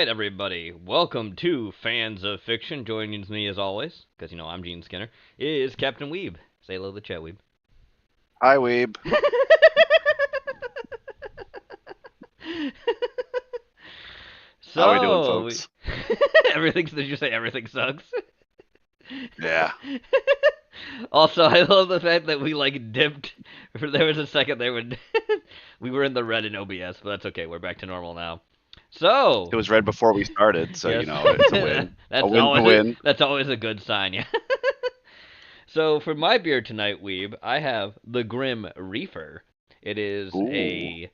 Everybody, welcome to Fans of Fiction. Joining me as always, because I'm Gene Skinner, is Captain Weeb. Say hello to the chat, Weeb. Hi, Weeb. So, how are we doing, folks? Did you say everything sucks? Yeah. Also, I love the fact that we dipped. There was a second there when we were in the red in OBS, but that's okay. We're back to normal now. So it was red before we started, so yes. it's a win. That's a win's always a win. That's always a good sign, yeah. So for my beer tonight, Weeb, I have the Grim Reefer. It is a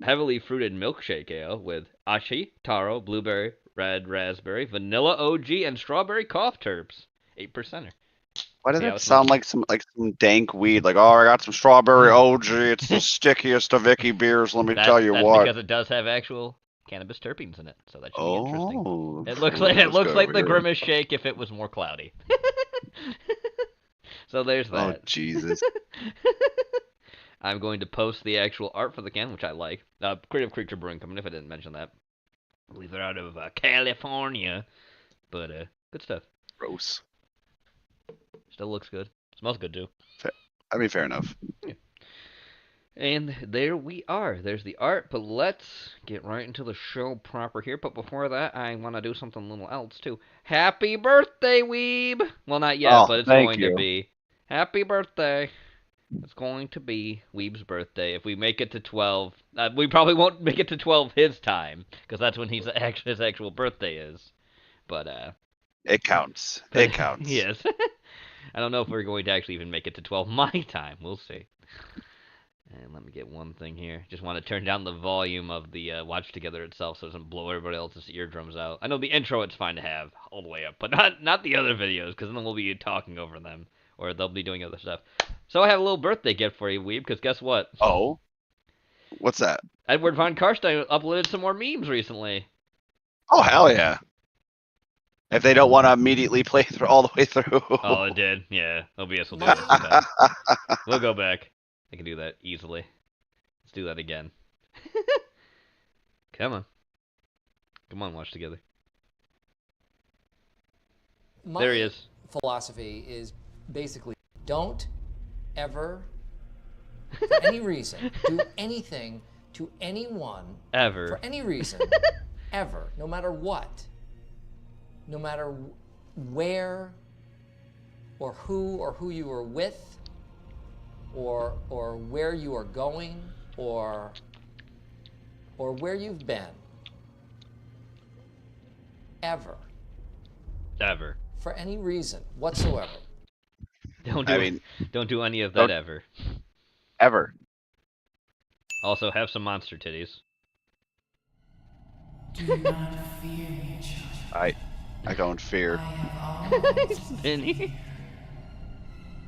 heavily fruited milkshake ale with ashi, taro, blueberry, red raspberry, vanilla OG, and strawberry cough terps. 8%er. Why does it sound like some dank weed? Like, I got some strawberry OG. It's the stickiest of Vicky beers. Let me tell you that's what. Because it does have actual cannabis terpenes in it, so that should be interesting. It looks like the Grimace shake if it was more cloudy. So there's that. Oh Jesus! I'm going to post the actual art for the can, which I like. Creative Creature Brewing Company, if I didn't mention that. I believe they're out of California, but good stuff. Gross. Still looks good. Smells good too. I mean, fair enough. Yeah. And there we are. There's the art, but let's get right into the show proper here. But before that, I want to do something a little else too. Happy birthday, Weeb! Well, not yet, but it's going to be. Happy birthday! It's going to be Weeb's birthday. If we make it to 12, we probably won't make it to 12 his time, because that's when his actual birthday is. But it counts. It counts. Yes. I don't know if we're going to actually even make it to 12 my time. We'll see. And let me get one thing here. Just want to turn down the volume of the Watch Together itself so it doesn't blow everybody else's eardrums out. I know the intro it's fine to have all the way up, but not the other videos, because then we'll be talking over them, or they'll be doing other stuff. So I have a little birthday gift for you, Weeb, because guess what? Oh? What's that? Edward von Karstein uploaded some more memes recently. Oh, hell yeah. If they don't want to immediately play through all the way through. Oh, it did? Yeah. OBS will do that sometime. We'll go back. I can do that easily. Let's do that again. Come on. Come on, Watch Together. There he is. Philosophy is basically don't ever, for any reason, do anything to anyone. Ever. For any reason. Ever. No matter what. No matter where or who you are with, or where you are going, or where you've been. ever, Ever. for any reason whatsoever. Don't do any of that don't- ever. Ever. Also, have some monster titties. Do not fear each other. I don't fear. I have always Spinny.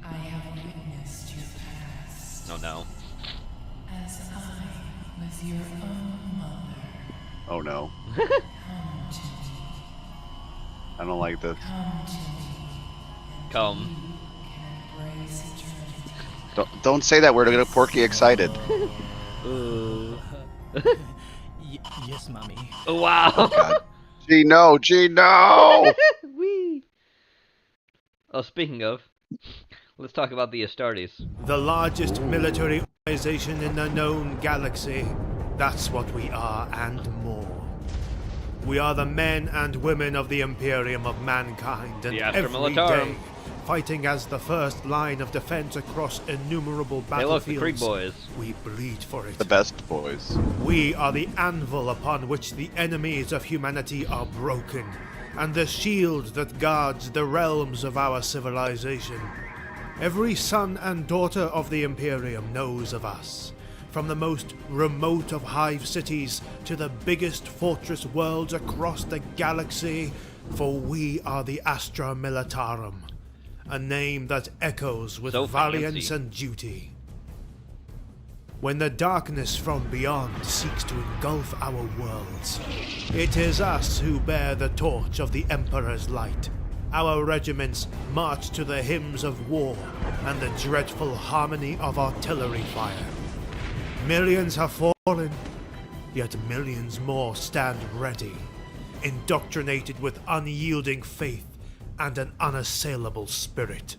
I have witnessed your past. Oh no. As I was your own mother. Oh no. Come to me. I don't like this. Come to me. Come. You can embrace eternity. Don't say that word. I'm gonna get Porky excited. Yes, mommy. Oh, wow. God. Gino. Wee. Oh, speaking of, let's talk about the Astartes. The largest military organization in the known galaxy. That's what we are, and more. We are the men and women of the Imperium of mankind, and The Astra every Militarum. day fighting as the first line of defense across innumerable Hey, look, the battlefields. Krieg boys. We bleed for it. The best boys. We are the anvil upon which the enemies of humanity are broken, and the shield that guards the realms of our civilization. Every son and daughter of the Imperium knows of us, from the most remote of hive cities to the biggest fortress worlds across the galaxy, for we are the Astra Militarum, a name that echoes with So valiance fancy. and duty. When the darkness from beyond seeks to engulf our worlds, it is us who bear the torch of the Emperor's light. Our regiments march to the hymns of war and the dreadful harmony of artillery fire. Millions have fallen, yet millions more stand ready, indoctrinated with unyielding faith and an unassailable spirit.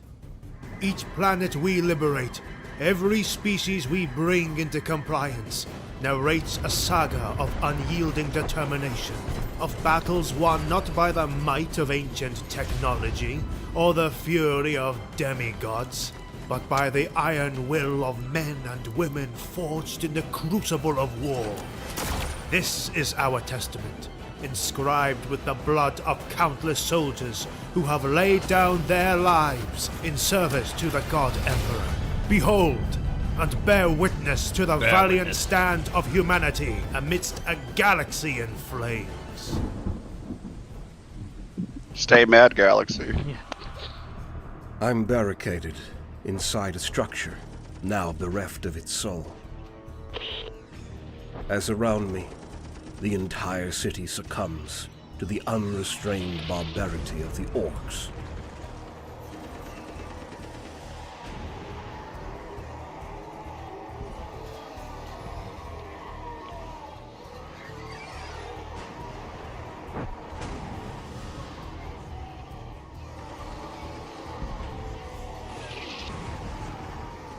Each planet we liberate, every species we bring into compliance, narrates a saga of unyielding determination, of battles won not by the might of ancient technology or the fury of demigods, but by the iron will of men and women forged in the crucible of war. This is our testament, inscribed with the blood of countless soldiers who have laid down their lives in service to the God Emperor. Behold, and bear witness to the valiant witness. stand of humanity amidst a galaxy in flames. Stay mad, Galaxy. I'm barricaded inside a structure, now bereft of its soul. As around me, the entire city succumbs to the unrestrained barbarity of the orcs.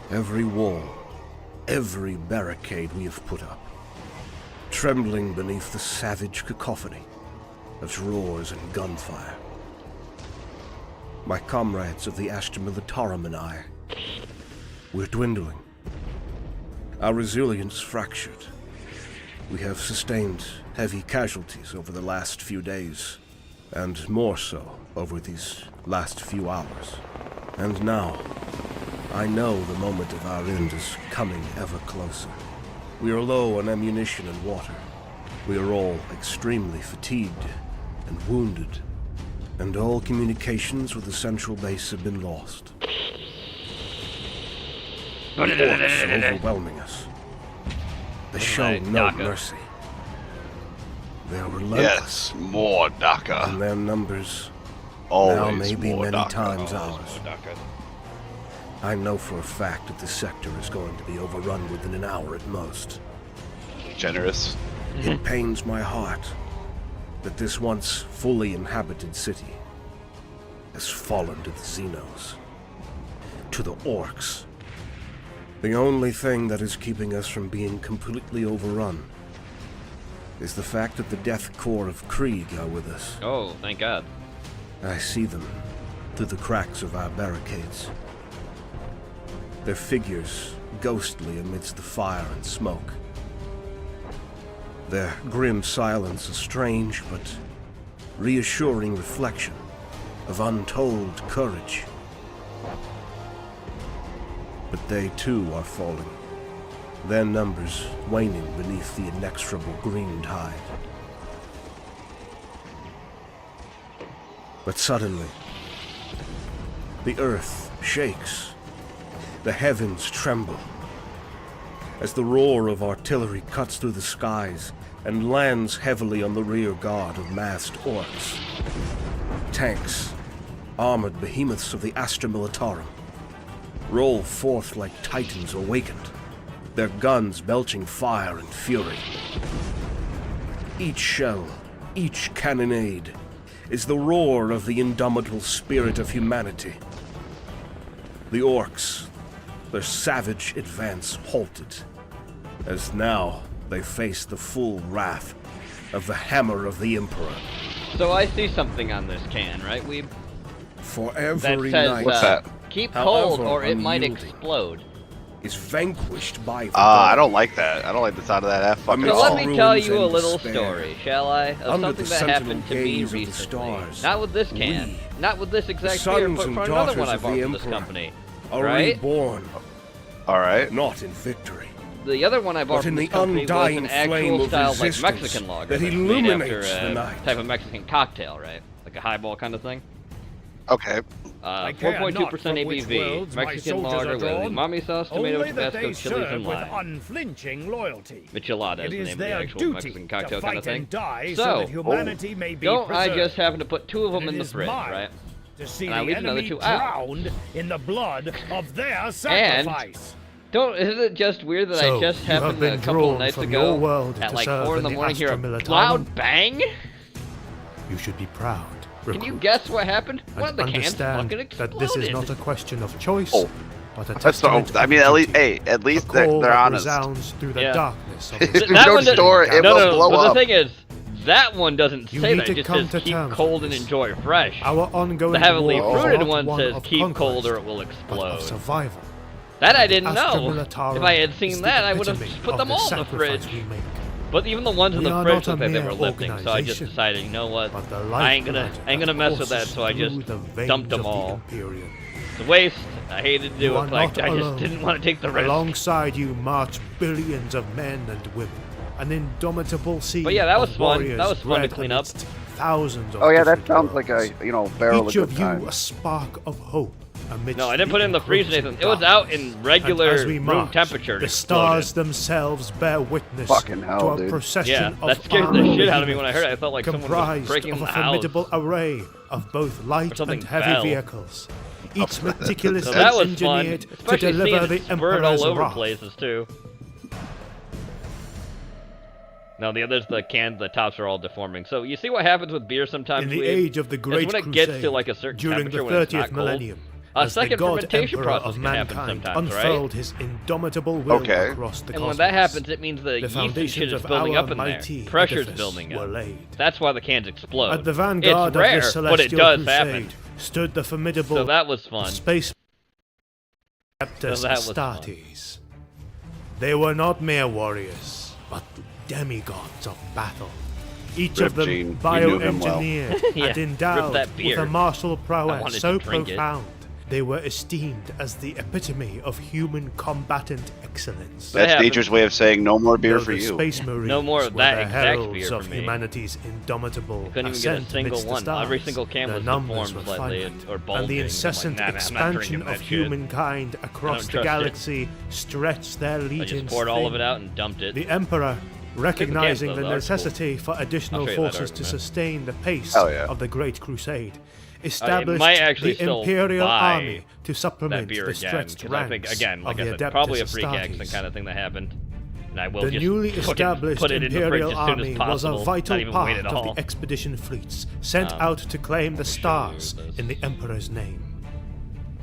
Every wall, every barricade we have put up, trembling beneath the savage cacophony of roars and gunfire. My comrades of the Astra Militarum and I, we're dwindling. Our resilience fractured. We have sustained heavy casualties over the last few days, and more so over these last few hours. And now, I know the moment of our end is coming ever closer. We are low on ammunition and water. We are all extremely fatigued and wounded, and all communications with the central base have been lost. The orcs are overwhelming us. They show no Daka. mercy. They are relentless, Yes, more Daka. and their numbers Always now may be more many Daka. times ours. I know for a fact that this sector is going to be overrun within an hour at most. Generous. It pains my heart that this once fully inhabited city has fallen to the Xenos, to the orcs. The only thing that is keeping us from being completely overrun is the fact that the Death Corps of Krieg are with us. Oh, thank God. I see them through the cracks of our barricades. Their figures ghostly amidst the fire and smoke. Their grim silence is strange, but reassuring reflection of untold courage. But they too are falling, their numbers waning beneath the inexorable green tide. But suddenly, the earth shakes, the heavens tremble, as the roar of artillery cuts through the skies and lands heavily on the rear guard of massed orcs. Tanks, armored behemoths of the Astra Militarum, roll forth like titans awakened, their guns belching fire and fury. Each shell, each cannonade, is the roar of the indomitable spirit of humanity. The orcs, their savage advance halted, as now they face the full wrath of the hammer of the Emperor. So I see something on this can, right, Weeb? For That every says, night What's that? keep However cold or it might unyielding. explode. is vanquished by the I dawn. don't like that. I don't like the sound of that F fucking Amidst So let all. me ruins tell you a and little despair, story, shall I? Of under something the that happened to sentinel me gaze of the recently. stars, Not with this can. we, Not with this exact the beer, sons but and for another daughters one I of bought the from this Emperor company. are Right? reborn, Alright. not in victory, The other one I bought but from in this the company was undying an flame actual of style like resistance Mexican lager that that's made after illuminates the a night. type of Mexican cocktail, right? Like a highball kind of thing. Okay. I care 4.2% not from which ABV, worlds my Mexican soldiers lager are with drawn, umami sauce, tomato, only that Tabasco, they chilies, serve and with lime. unflinching loyalty. Michelada It is the is name of the their actual duty Mexican to cocktail kind fight of thing. and die So, so that humanity may be Don't I preserved. just happen to put 2 of them And in it the is fridge, mine right? to see And I the leave another enemy 2 out. drowned in the blood of their sacrifice. Isn't it just weird that So, I just you have happened been a couple drawn nights from ago your world at to like serve 4 in the in the morning hear a Astra Militarum? loud bang? You should be proud. Can you recruit, guess what happened? What, and the can understand fucking exploded? that this is not a question of choice, Oh. but a That's the, testament I of mean, at least, duty. hey, at least A they're, call they're that honest. resounds through the Yeah. darkness of If this you That don't one doesn't- store it, it no, will no, blow but up. the thing is, that one doesn't You say need that. to It just come says to keep terms cold with and this. enjoy fresh. Our ongoing The heavily war is fruited not one says of keep conquest, cold or it will but of explode. survival. That I didn't Astra know. Militarum If I had is seen the that, I would have epitome put of them the all in the sacrifice fridge. we make. But even the ones in We the are fridge not a looked like they mere were lifting, so I just organization, decided, you know what? But the I ain't gonna lifeblood mess with that that, so I courses just through the veins dumped them of the all. Imperium. It's a waste. I hated to do You it, are but I not just alone. didn't want to take the risk. Alongside you march billions of men and women, an indomitable sea But yeah, that was of fun. warriors That was fun to bred clean up. amidst thousands of Oh yeah, that different sounds like worlds. a, barrel Each of of good you times. a spark of hope amidst No, I didn't put it in the freezer, encroaching Nathan. It was out darkness. in regular And as we room march, temperature. and The exploded. stars themselves bear witness Fucking hell, to a dude. procession Yeah, of that scared the armed shit out of me when I heard it. I felt like someone was comprised breaking of a the house. formidable array of both light something and heavy fell. vehicles, each meticulously So that was fun, engineered to especially deliver seeing the it spurred Emperor's all over wrath. places too. No, the tops are all deforming. So you see what happens with beer sometimes. In the Weeb? age of the Great when it Crusade, gets to like a certain during temperature the when it's 30th not cold, millennium, a as the second God fermentation Emperor process of can happen mankind sometimes, unfurled right? his indomitable will Okay. across the And when cosmos. that happens, it means the The yeast and shit foundations is of building our up in there. mighty Pressure's edifice building were up. laid. That's why the cans explode. At the vanguard it's rare, of this but celestial it does crusade happen. stood the formidable So that was fun. space Raptors that was fun. Astartes. They were not mere warriors, but demigods of battle. Each Rip of them Gene. We knew him well. bioengineered Yeah, and rip endowed that with beer. a martial I prowess wanted so to drink it. profound. They were esteemed as the epitome of human combatant excellence. That That's happened. nature's way of saying no more beer Though for the you. Space Marines No more of were that the exact heralds beer of for me. humanity's indomitable Couldn't even get a ascent single amidst the one. stars. Every single can Their was numbers deformed were slightly finite, or bulging. and the I'm like, incessant nah, I'm not expansion drinking of that shit. humankind across the trust it. galaxy stretched their I legions just poured all of thin. it out and dumped it. The Emperor, recognizing though, the those are necessity for additional I'll show you that forces to argument. sustain the pace Hell yeah. of the Great Crusade, established might actually the still Imperial buy Army to that supplement beer the again, stretched because I think, ranks again, like of I the said, Adeptus probably a freak accident Astartes. kind of thing that happened. And I will The just newly fucking established put it in the fridge Imperial as soon Army as was a possible, vital not even wait part at of all. the expedition fleets sent Um, out to claim the show you stars this. in the Emperor's name.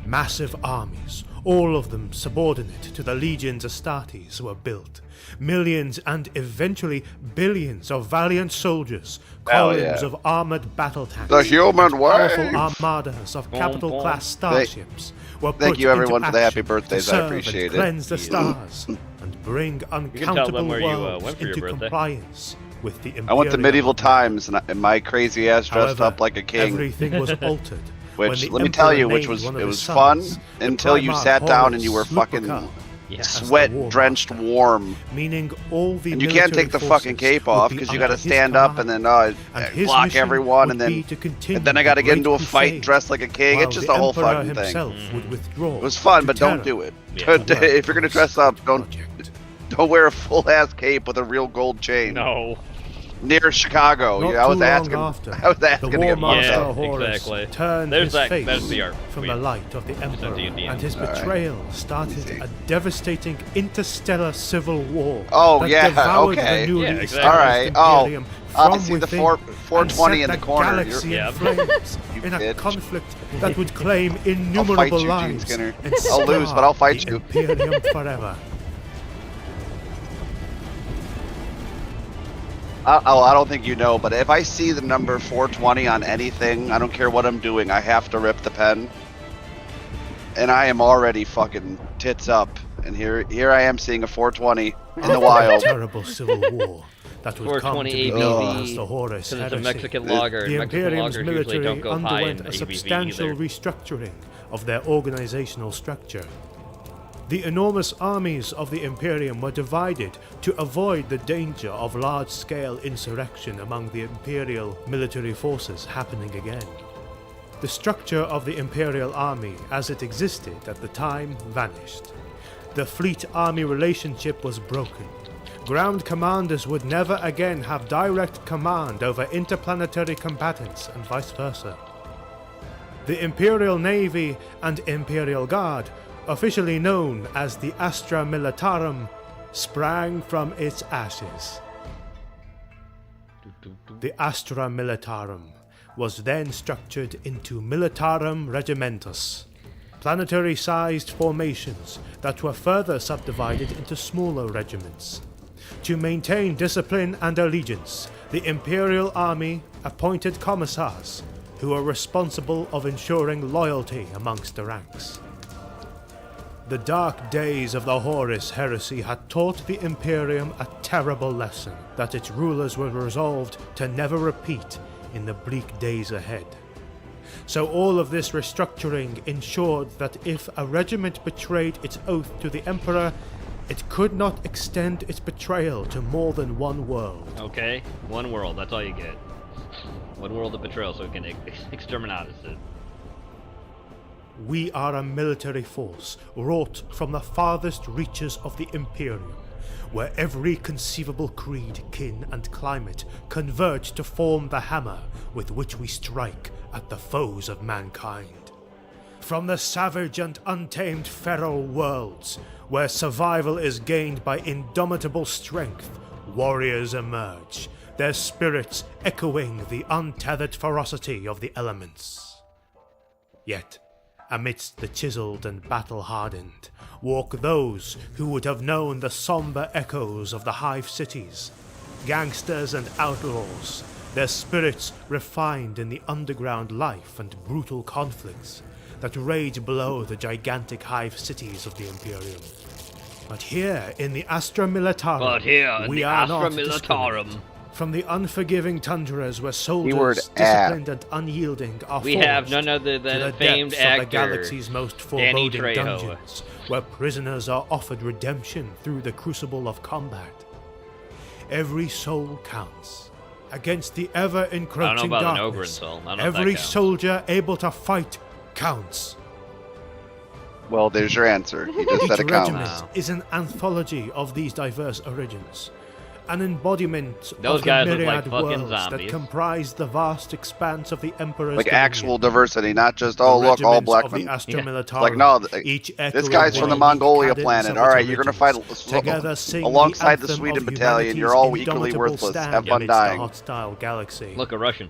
Massive armies, all of them subordinate to the legions Astartes, were built. Millions and eventually billions of valiant soldiers, Hell columns yeah. of armored battle tanks, The human powerful way. armadas of capital-class starships were Thank put you, everyone, into for the happy action birthdays. to I serve appreciate and it. cleanse the stars and bring tell them uncountable where you, worlds went for your into birthday. compliance with the Imperium. I went to medieval times, and my crazy ass dressed However, up like a king. Everything was altered. Which, let me tell you, it was fun until you sat down and you were fucking sweat-drenched warm. Meaning all the and you can't take the fucking cape off because you got to stand up and then block everyone, and then I got to get into a fight dressed like a king. It's just a whole fucking thing. It was fun, but don't do it. If you're gonna dress up, don't wear a full-ass cape with a real gold chain. No. Near Chicago, I was asking to get exactly. There's the art from the light of the Emperor, and his betrayal started a devastating interstellar civil war. Oh okay. Alright, I see the 420 in the corner. In a conflict that would claim innumerable lives. I'll lose, but I'll fight you. Imperium forever. I don't think you know, but if I see the number 420 on anything, I don't care what I'm doing, I have to rip the pen. And I am already fucking tits up. And here I am seeing a 420 in the wild. Terrible civil war. That would 420 ABV, because it's a Mexican lager. The Imperium's military don't underwent a substantial restructuring of their organizational structure. The enormous armies of the Imperium were divided to avoid the danger of large-scale insurrection among the Imperial military forces happening again. The structure of the Imperial Army as it existed at the time vanished. The fleet-army relationship was broken. Ground commanders would never again have direct command over interplanetary combatants and vice versa. The Imperial Navy and Imperial Guard, officially known as the Astra Militarum, sprang from its ashes. The Astra Militarum was then structured into Militarum Regimentus, planetary-sized formations that were further subdivided into smaller regiments. To maintain discipline and allegiance, the Imperial Army appointed commissars who were responsible of ensuring loyalty amongst the ranks. The dark days of the Horus heresy had taught the Imperium a terrible lesson that its rulers were resolved to never repeat in the bleak days ahead. So all of this restructuring ensured that if a regiment betrayed its oath to the Emperor, it could not extend its betrayal to more than one world. Okay, one world, that's all you get. One world of betrayal, so we can exterminate it. We are a military force wrought from the farthest reaches of the Imperium, where every conceivable creed, kin, and climate converge to form the hammer with which we strike at the foes of mankind. From the savage and untamed feral worlds, where survival is gained by indomitable strength, warriors emerge, their spirits echoing the untethered ferocity of the elements. Yet, amidst the chiseled and battle-hardened, walk those who would have known the somber echoes of the hive cities, gangsters and outlaws, their spirits refined in the underground life and brutal conflicts that rage below the gigantic hive cities of the Imperium. But here in the Astra Militarum, we are not discriminated. From the unforgiving tundras where soldiers, disciplined and unyielding, are we have none other than to the famed depths actor of the galaxy's most foreboding dungeons, where prisoners are offered redemption through the crucible of combat. Every soul counts. Against the ever-encroaching darkness, every soldier able to fight counts. Well, there's your answer. You just said it counts. Each regiment is an anthology of these diverse origins. An embodiment of the myriad worlds that comprise the vast expanse of the Emperor's like actual diversity, not just, oh look, all black men. Like, no, this guy's from the Mongolia planet. Alright, you're gonna fight alongside the Sweden battalion. You're all equally worthless. Have fun dying. Look, a Russian.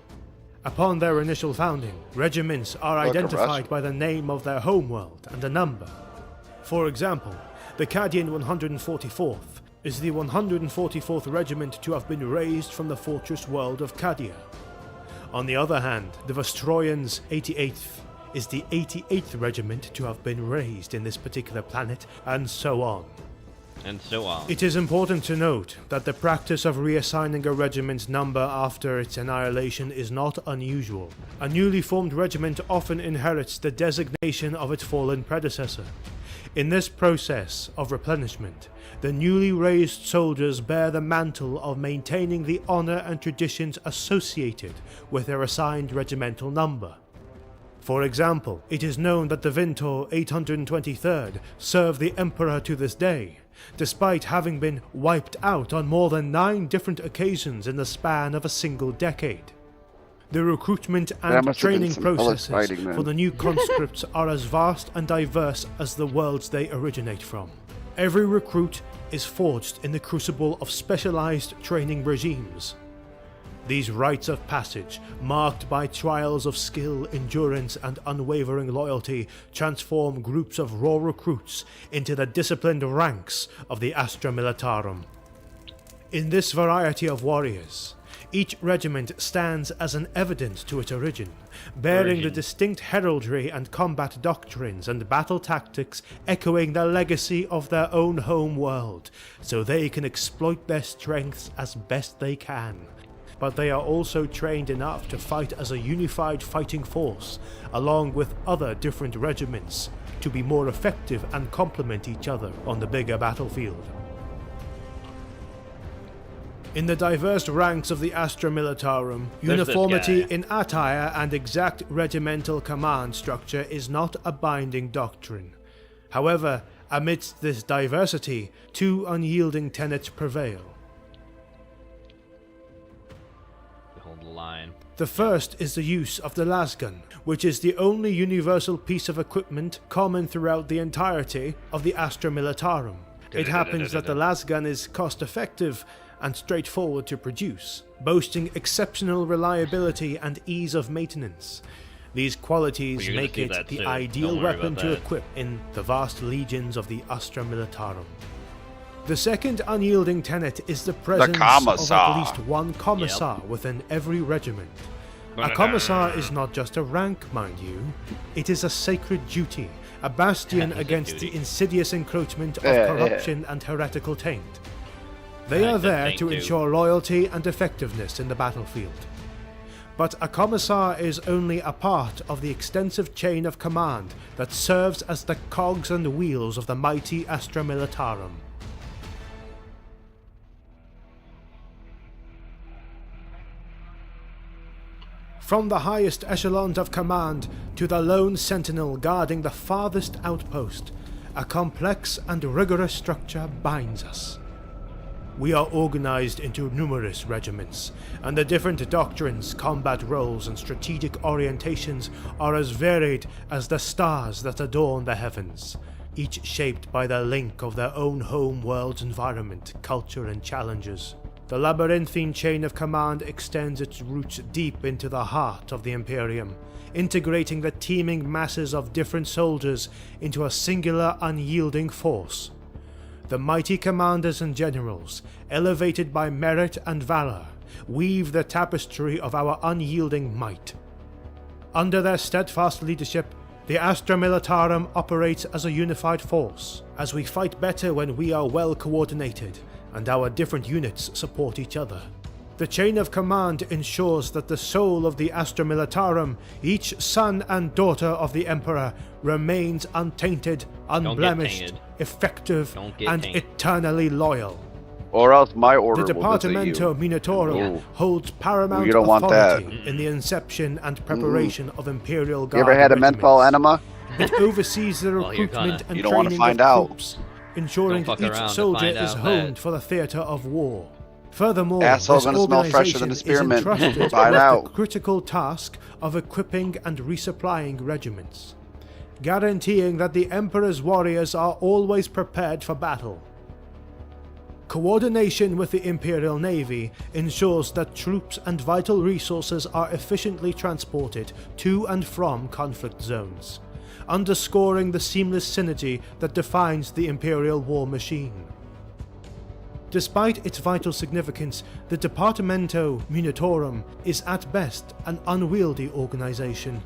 Upon their initial founding, regiments are identified by the name of their homeworld and a number. For example, the Cadian 144th is the 144th regiment to have been raised from the fortress world of Cadia. On the other hand, the Vostroyan's 88th is the 88th regiment to have been raised in this particular planet, and so on. And so on. It is important to note that the practice of reassigning a regiment's number after its annihilation is not unusual. A newly formed regiment often inherits the designation of its fallen predecessor. In this process of replenishment, the newly raised soldiers bear the mantle of maintaining the honor and traditions associated with their assigned regimental number. For example, it is known that the Vintor 823rd serve the Emperor to this day, despite having been wiped out on more than 9 different occasions in the span of a single decade. The recruitment and training processes for the new conscripts are as vast and diverse as the worlds they originate from. Every recruit is forged in the crucible of specialized training regimes. These rites of passage, marked by trials of skill, endurance, and unwavering loyalty, transform groups of raw recruits into the disciplined ranks of the Astra Militarum. In this variety of warriors, each regiment stands as an evidence to its origin, bearing the distinct heraldry and combat doctrines and battle tactics echoing the legacy of their own home world, so they can exploit their strengths as best they can. But they are also trained enough to fight as a unified fighting force, along with other different regiments, to be more effective and complement each other on the bigger battlefield. In the diverse ranks of the Astra Militarum, uniformity in attire and exact regimental command structure is not a binding doctrine. However, amidst this diversity, 2 unyielding tenets prevail. Line. The first is the use of the lasgun, which is the only universal piece of equipment common throughout the entirety of the Astra Militarum. It happens that the lasgun is cost-effective and straightforward to produce, boasting exceptional reliability and ease of maintenance. These qualities make it the ideal weapon to equip in the vast legions of the Astra Militarum. The second unyielding tenet is the presence of at least one commissar within every regiment. A commissar is not just a rank, mind you. It is a sacred duty, a bastion against the insidious encroachment of corruption and heretical taint. They are there to ensure loyalty and effectiveness in the battlefield. But a commissar is only a part of the extensive chain of command that serves as the cogs and wheels of the mighty Astra Militarum. From the highest echelons of command to the lone sentinel guarding the farthest outpost, a complex and rigorous structure binds us. We are organized into numerous regiments, and the different doctrines, combat roles, and strategic orientations are as varied as the stars that adorn the heavens, each shaped by the link of their own home world's environment, culture, and challenges. The labyrinthine chain of command extends its roots deep into the heart of the Imperium, integrating the teeming masses of different soldiers into a singular, unyielding force. The mighty commanders and generals, elevated by merit and valor, weave the tapestry of our unyielding might. Under their steadfast leadership, the Astra Militarum operates as a unified force, as we fight better when we are well coordinated, and our different units support each other. The chain of command ensures that the soul of the Astra Militarum, each son and daughter of the Emperor, remains untainted, unblemished, effective, and eternally loyal. Or else my order the will visit you. Departamento Munitorum holds paramount you don't want authority that. in the inception and preparation of Imperial Guard You ever had a regiments. menthol enema? It oversees the recruitment and you don't want to training find of out. troops, ensuring that each soldier is honed for the theater of war. Furthermore, Asshole this gonna smell fresher than organization a is spearmint. entrusted with Find out. the critical task of equipping and resupplying regiments, guaranteeing that the Emperor's warriors are always prepared for battle. Coordination with the Imperial Navy ensures that troops and vital resources are efficiently transported to and from conflict zones, underscoring the seamless synergy that defines the Imperial war machine. Despite its vital significance, the Departamento Munitorum is at best an unwieldy organization.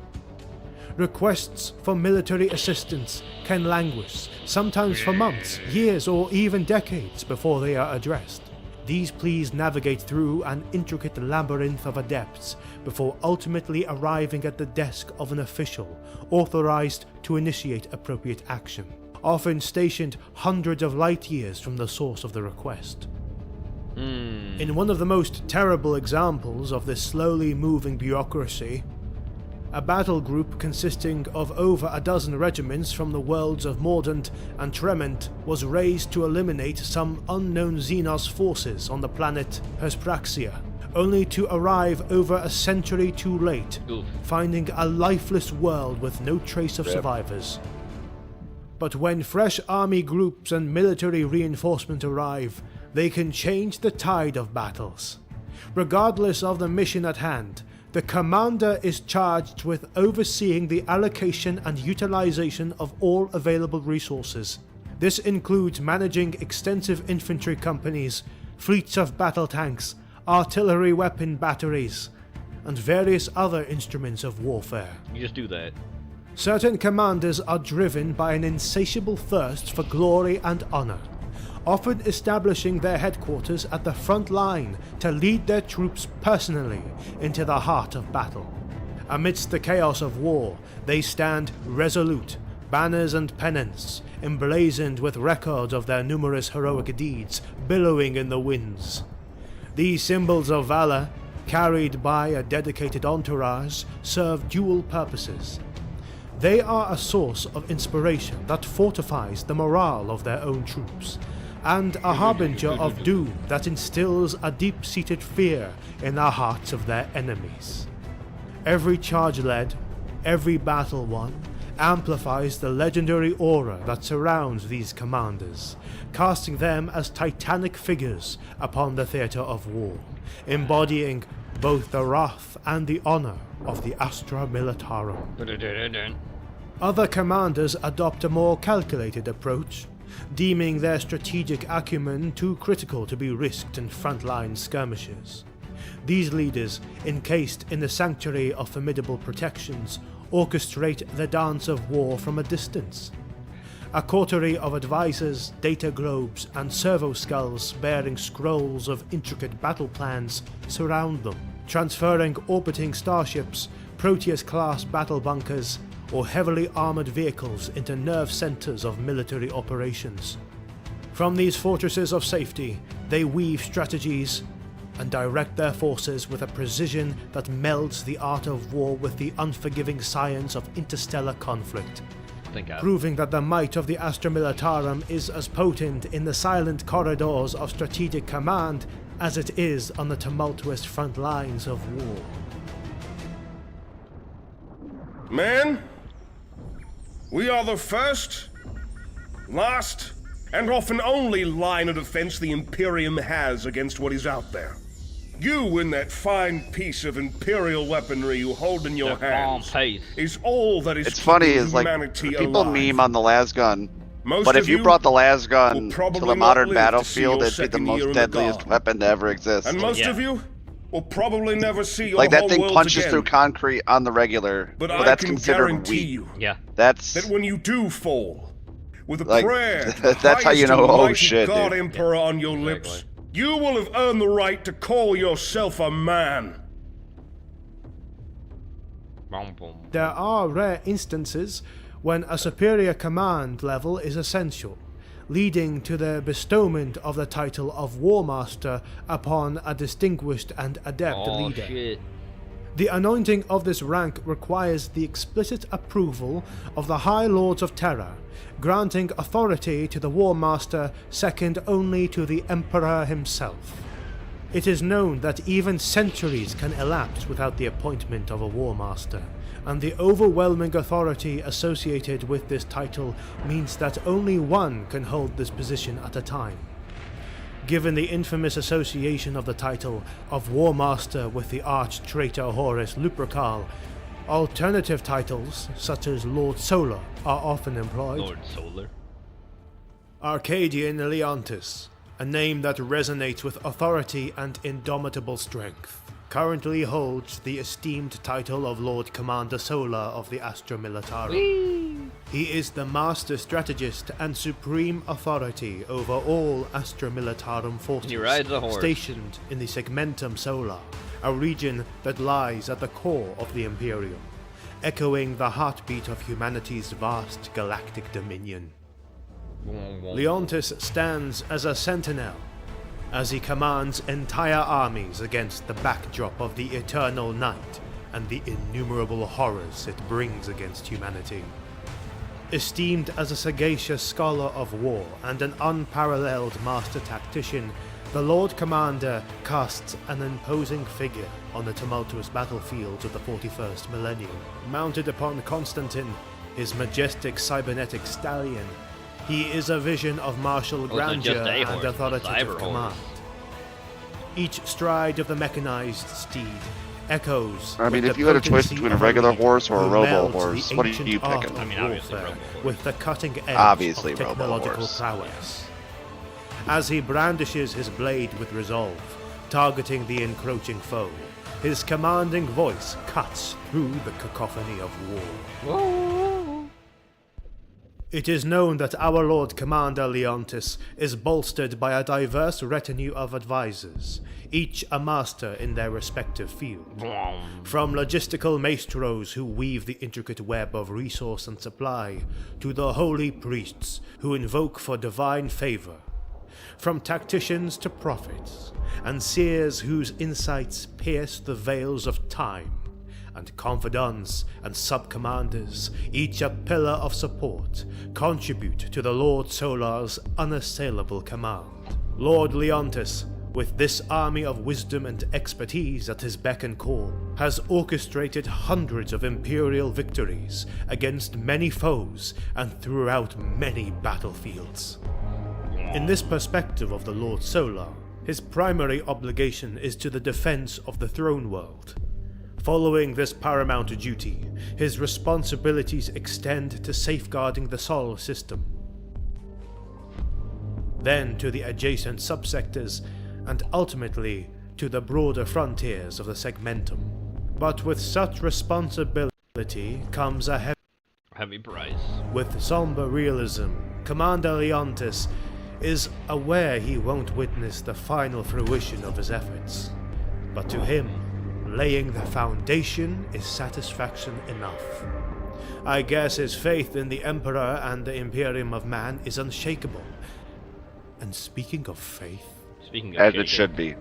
requests for military assistance can languish, sometimes for months, years, or even decades before they are addressed. These pleas navigate through an intricate labyrinth of adepts before ultimately arriving at the desk of an official authorized to initiate appropriate action, often stationed hundreds of light years from the source of the request. In one of the most terrible examples of this slowly moving bureaucracy, a battle group consisting of over a dozen regiments from the worlds of Mordant and Trement was raised to eliminate some unknown Xenos forces on the planet Hespraxia, only to arrive over a century too late, finding a lifeless world with no trace of survivors. But when fresh army groups and military reinforcement arrive, they can change the tide of battles. Regardless of the mission at hand, the commander is charged with overseeing the allocation and utilization of all available resources. This includes managing extensive infantry companies, fleets of battle tanks, artillery weapon batteries, and various other instruments of warfare. You just do that. Certain commanders are driven by an insatiable thirst for glory and honor, often establishing their headquarters at the front line to lead their troops personally into the heart of battle. Amidst the chaos of war, they stand resolute, banners and pennants, emblazoned with records of their numerous heroic deeds, billowing in the winds. These symbols of valor, carried by a dedicated entourage, serve dual purposes. They are a source of inspiration that fortifies the morale of their own troops, and a harbinger of doom that instills a deep-seated fear in the hearts of their enemies. Every charge led, every battle won, amplifies the legendary aura that surrounds these commanders, casting them as titanic figures upon the theatre of war, embodying both the wrath and the honor of the Astra Militarum. Other commanders adopt a more calculated approach, deeming their strategic acumen too critical to be risked in frontline skirmishes. These leaders, encased in the sanctuary of formidable protections, orchestrate the dance of war from a distance. A coterie of advisors, data globes, and servo skulls bearing scrolls of intricate battle plans surround them, transferring orbiting starships, Proteus-class battle bunkers, or heavily armored vehicles into nerve centers of military operations. From these fortresses of safety, they weave strategies and direct their forces with a precision that melds the art of war with the unforgiving science of interstellar conflict, proving that the might of the Astra Militarum is as potent in the silent corridors of strategic command as it is on the tumultuous front lines of war. Men, we are the first, last, and often only line of defense the Imperium has against what is out there. You and that fine piece of Imperial weaponry you hold in your hands is all that is It's funny, is like, humanity people alive. meme on the lasgun, Most but if of you you brought the lasgun will to probably the not modern live to see battlefield, your it'd be the second year most in the deadliest Guard. weapon to ever exist. And most of you will probably never see your Like, that whole thing world punches again. through concrete on the regular, But but I that's can considered guarantee weak. you That's that when you do fall, with a like, prayer to the that's how you highest know, and oh mighty shit, God dude. Emperor on your lips, you will have earned the right to call yourself a man. There are rare instances when a superior command level is essential, leading to the bestowment of the title of War Master upon a distinguished and adept leader. Shit. The anointing of this rank requires the explicit approval of the High Lords of Terra, granting authority to the War Master second only to the Emperor himself. It is known that even centuries can elapse without the appointment of a War Master, and the overwhelming authority associated with this title means that only one can hold this position at a time. Given the infamous association of the title of War Master with the arch-traitor Horus Lupercal, alternative titles, such as Lord Solar, are often employed. Lord Solar. Arcadian Leontis, a name that resonates with authority and indomitable strength. currently holds the esteemed title of Lord Commander Solar of the Astra Militarum. He is the master strategist and supreme authority over all Astra Militarum forces He rides a horse. stationed in the Segmentum Solar, a region that lies at the core of the Imperium, echoing the heartbeat of humanity's vast galactic dominion. Leontis stands as a sentinel, as he commands entire armies against the backdrop of the eternal night and the innumerable horrors it brings against humanity. Esteemed as a sagacious scholar of war and an unparalleled master tactician, the Lord Commander casts an imposing figure on the tumultuous battlefields of the 41st millennium. Mounted upon Constantine, his majestic cybernetic stallion, he is a vision of martial grandeur and authoritative command. Each stride of the mechanized steed echoes. I mean, if you had a choice between a regular horse or a robo horse, what are you picking? I mean, obviously robo. With the cutting edge Obviously of robo technological horse. prowess. As he brandishes his blade with resolve, targeting the encroaching foe, his commanding voice cuts through the cacophony of war. It is known that our Lord Commander Leontis is bolstered by a diverse retinue of advisors, each a master in their respective field. From logistical maestros who weave the intricate web of resource and supply, to the holy priests who invoke for divine favor. From tacticians to prophets, and seers whose insights pierce the veils of time, and confidants and sub-commanders, each a pillar of support, contribute to the Lord Solar's unassailable command. Lord Leontis, with this army of wisdom and expertise at his beck and call, has orchestrated hundreds of imperial victories against many foes and throughout many battlefields. In this perspective of the Lord Solar, his primary obligation is to the defense of the throne world. Following this paramount duty, his responsibilities extend to safeguarding the Sol system, then to the adjacent subsectors, and ultimately to the broader frontiers of the Segmentum. But with such responsibility comes a Heavy price. With somber realism, Commander Leontis is aware he won't witness the final fruition of his efforts. But to him, laying the foundation is satisfaction enough. I guess his faith in the Emperor and the Imperium of Man is unshakable. And speaking of faith... As it should be.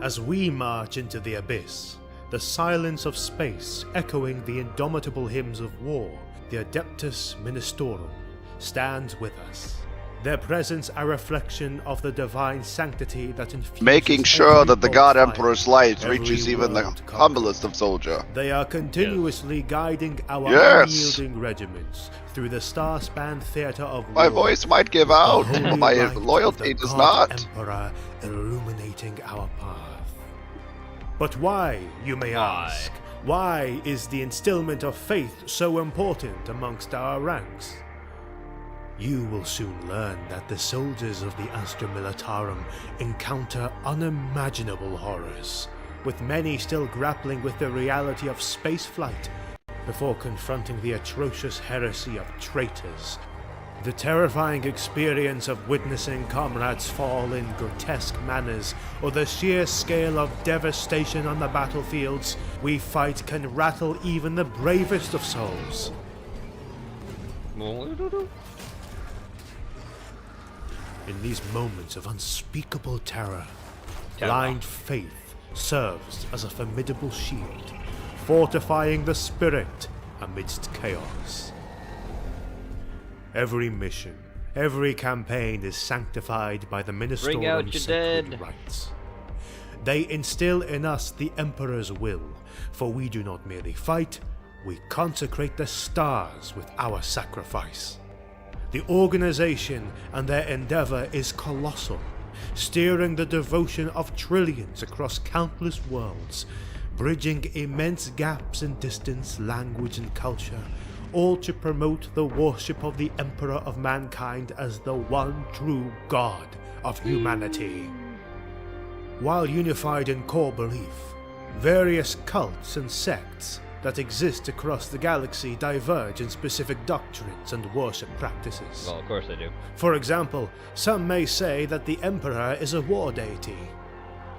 As we march into the abyss, the silence of space echoing the indomitable hymns of war, the Adeptus Ministorum, stands with us. Their presence a reflection of the divine sanctity that infuses making sure that the God fire, Emperor's light every reaches even the world humblest of soldier. They are continuously guiding our Yes. unyielding regiments through the star-spanned theater of war. My voice might give The out, holy but my light of loyalty the does God not. Emperor illuminating our path. But why, you may ask? Why is the instillment of faith so important amongst our ranks? You will soon learn that the soldiers of the Astra Militarum encounter unimaginable horrors, with many still grappling with the reality of spaceflight before confronting the atrocious heresy of traitors. The terrifying experience of witnessing comrades fall in grotesque manners, or the sheer scale of devastation on the battlefields we fight can rattle even the bravest of souls. In these moments of unspeakable terror, blind faith serves as a formidable shield, fortifying the spirit amidst chaos. Every mission, every campaign is sanctified by the Ministerum's sacred rites. They instill in us the Emperor's will, for we do not merely fight, we consecrate the stars with our sacrifice. The organization and their endeavor is colossal, steering the devotion of trillions across countless worlds, bridging immense gaps in distance, language, and culture, all to promote the worship of the Emperor of Mankind as the one true God of humanity. While unified in core belief, various cults and sects that exist across the galaxy diverge in specific doctrines and worship practices. Well, of course they do. For example, some may say that the Emperor is a war deity.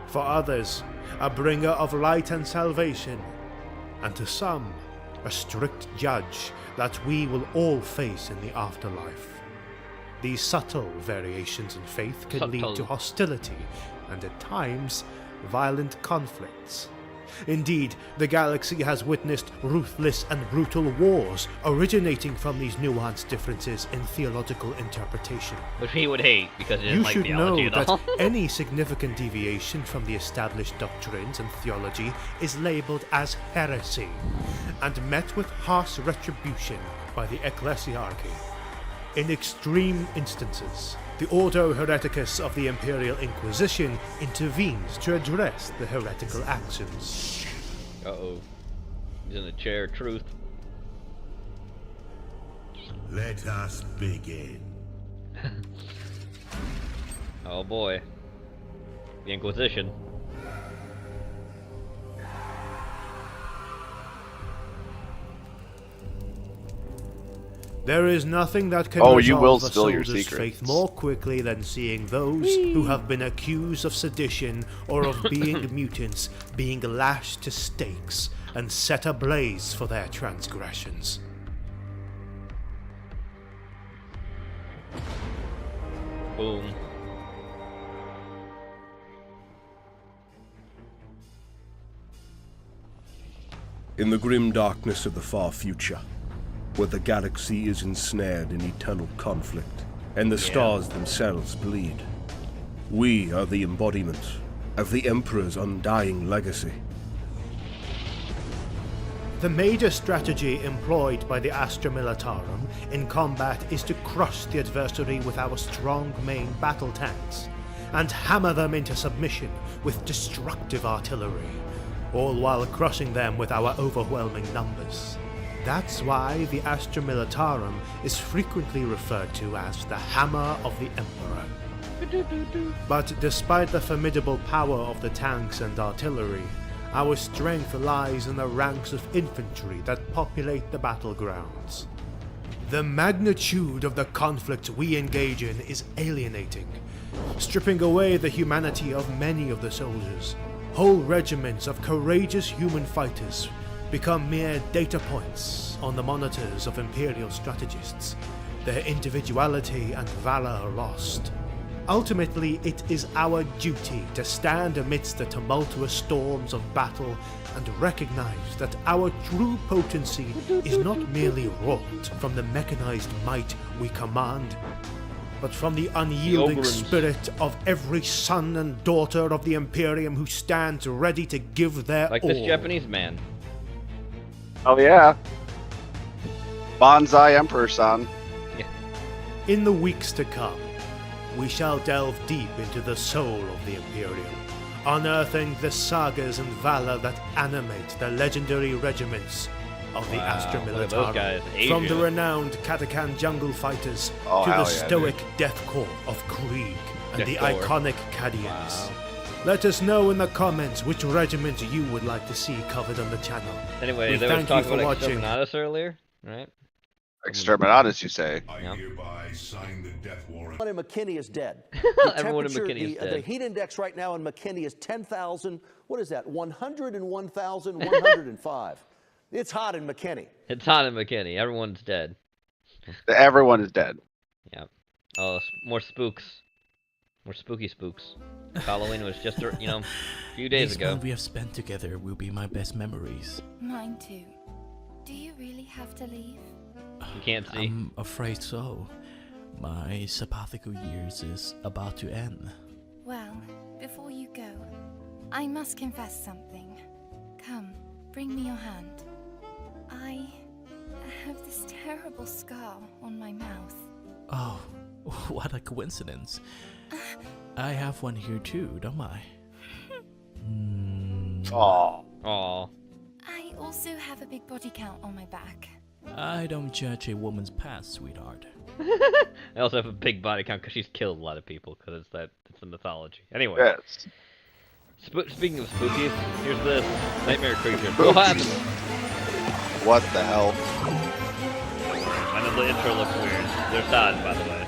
For others, a bringer of light and salvation. And to some, a strict judge that we will all face in the afterlife. These subtle variations in faith can lead to hostility and at times, violent conflicts. Indeed, the galaxy has witnessed ruthless and brutal wars originating from these nuanced differences in theological interpretation. Which he would hate because he didn't You like should theology know at all. that any significant deviation from the established doctrines and theology is labeled as heresy and met with harsh retribution by the ecclesiarchy. In extreme instances, the Ordo Hereticus of the Imperial Inquisition intervenes to address the heretical actions. Uh-oh. He's in the chair of truth. Let us begin. Oh boy. The Inquisition. There is nothing that can you will resolve a spill your soldier's secrets. faith more quickly than seeing those who have been accused of sedition or of being mutants being lashed to stakes and set ablaze for their transgressions. Boom. In the grim darkness of the far future, where the galaxy is ensnared in eternal conflict, and the stars themselves bleed, we are the embodiment of the Emperor's undying legacy. The major strategy employed by the Astra Militarum in combat is to crush the adversary with our strong main battle tanks, and hammer them into submission with destructive artillery, all while crushing them with our overwhelming numbers. That's why the Astra Militarum is frequently referred to as the Hammer of the Emperor. But despite the formidable power of the tanks and artillery, our strength lies in the ranks of infantry that populate the battlegrounds. The magnitude of the conflict we engage in is alienating, stripping away the humanity of many of the soldiers. Whole regiments of courageous human fighters become mere data points on the monitors of Imperial strategists, their individuality and valor lost. Ultimately, it is our duty to stand amidst the tumultuous storms of battle and recognize that our true potency is not merely wrought from the mechanized might we command, but from the unyielding spirit of every son and daughter of the Imperium who stands ready to give their like all. this Japanese man. Oh yeah. Bonsai Emperor-san. Yeah. In the weeks to come, we shall delve deep into the soul of the Imperium, unearthing the sagas and valor that animate the legendary regiments of the Astra look at those Militarum. guys, From the Asia. renowned Katakan jungle fighters to hell the yeah, stoic death corps of Krieg and Death the Corps. iconic Cadians. Let us know in the comments which regiment you would like to see covered on the channel. Anyway, We they were thank you talking for about watching. Exterminatus earlier, right? Exterminatus, you say? I Yeah. hereby sign the death warrant. Everyone in McKinney is dead. Everyone in temperature- McKinney is The dead. heat index right now in McKinney is 10,000. What is that? 101,105. It's hot in McKinney. It's hot in McKinney. Everyone's dead. Everyone is dead. Yeah. Oh, more spooks. More spooky spooks. Halloween was just, a few days These ago. months we have spent together will be my best memories. Mine too. Do you really have to leave? You can't see. I'm afraid so. My sabbatical years is about to end. Well, before you go, I must confess something. Come, bring me your hand. I have this terrible scar on my mouth. Oh, what a coincidence. I have one here too, don't I? Aww. Aw. I also have a big body count on my back. I don't judge a woman's past, sweetheart. I also have a big body count because she's killed a lot of people because it's the mythology. Anyway. Yes. Speaking of spooky, here's this Nightmare Creatures. What happened? What the hell? I know the intro looks weird. There's Todd, by the way.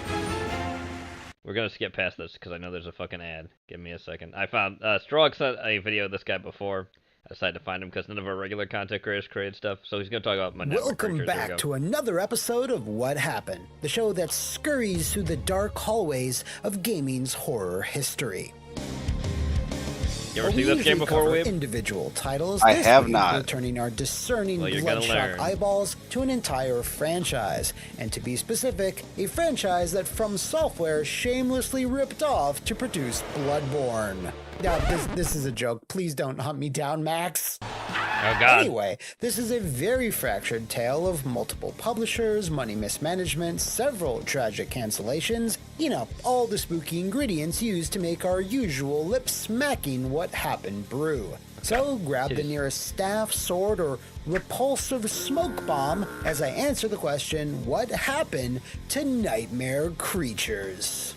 We're gonna skip past this because I know there's a fucking ad. Give me a second. I found Strog sent a video of this guy before. I decided to find him because none of our regular content creators created stuff, so he's gonna talk about my Nightmare Welcome Creatures. back to another episode of What Happened, the show that scurries through the dark hallways of gaming's horror history. You ever seen this game before, Weeb? Individual titles. I this have week, not. We're turning our discerning Well, bloodshot eyeballs to an entire franchise, and to be specific, a franchise that From Software shamelessly ripped off to produce Bloodborne. Now, this is a joke. Please don't hunt me down, Max. Oh, God. Anyway, this is a very fractured tale of multiple publishers, money mismanagement, several tragic cancellations, you know, all the spooky ingredients used to make our usual lip-smacking What Happened brew. So grab the nearest staff, sword, or repulsive smoke bomb as I answer the question, what happened to Nightmare Creatures?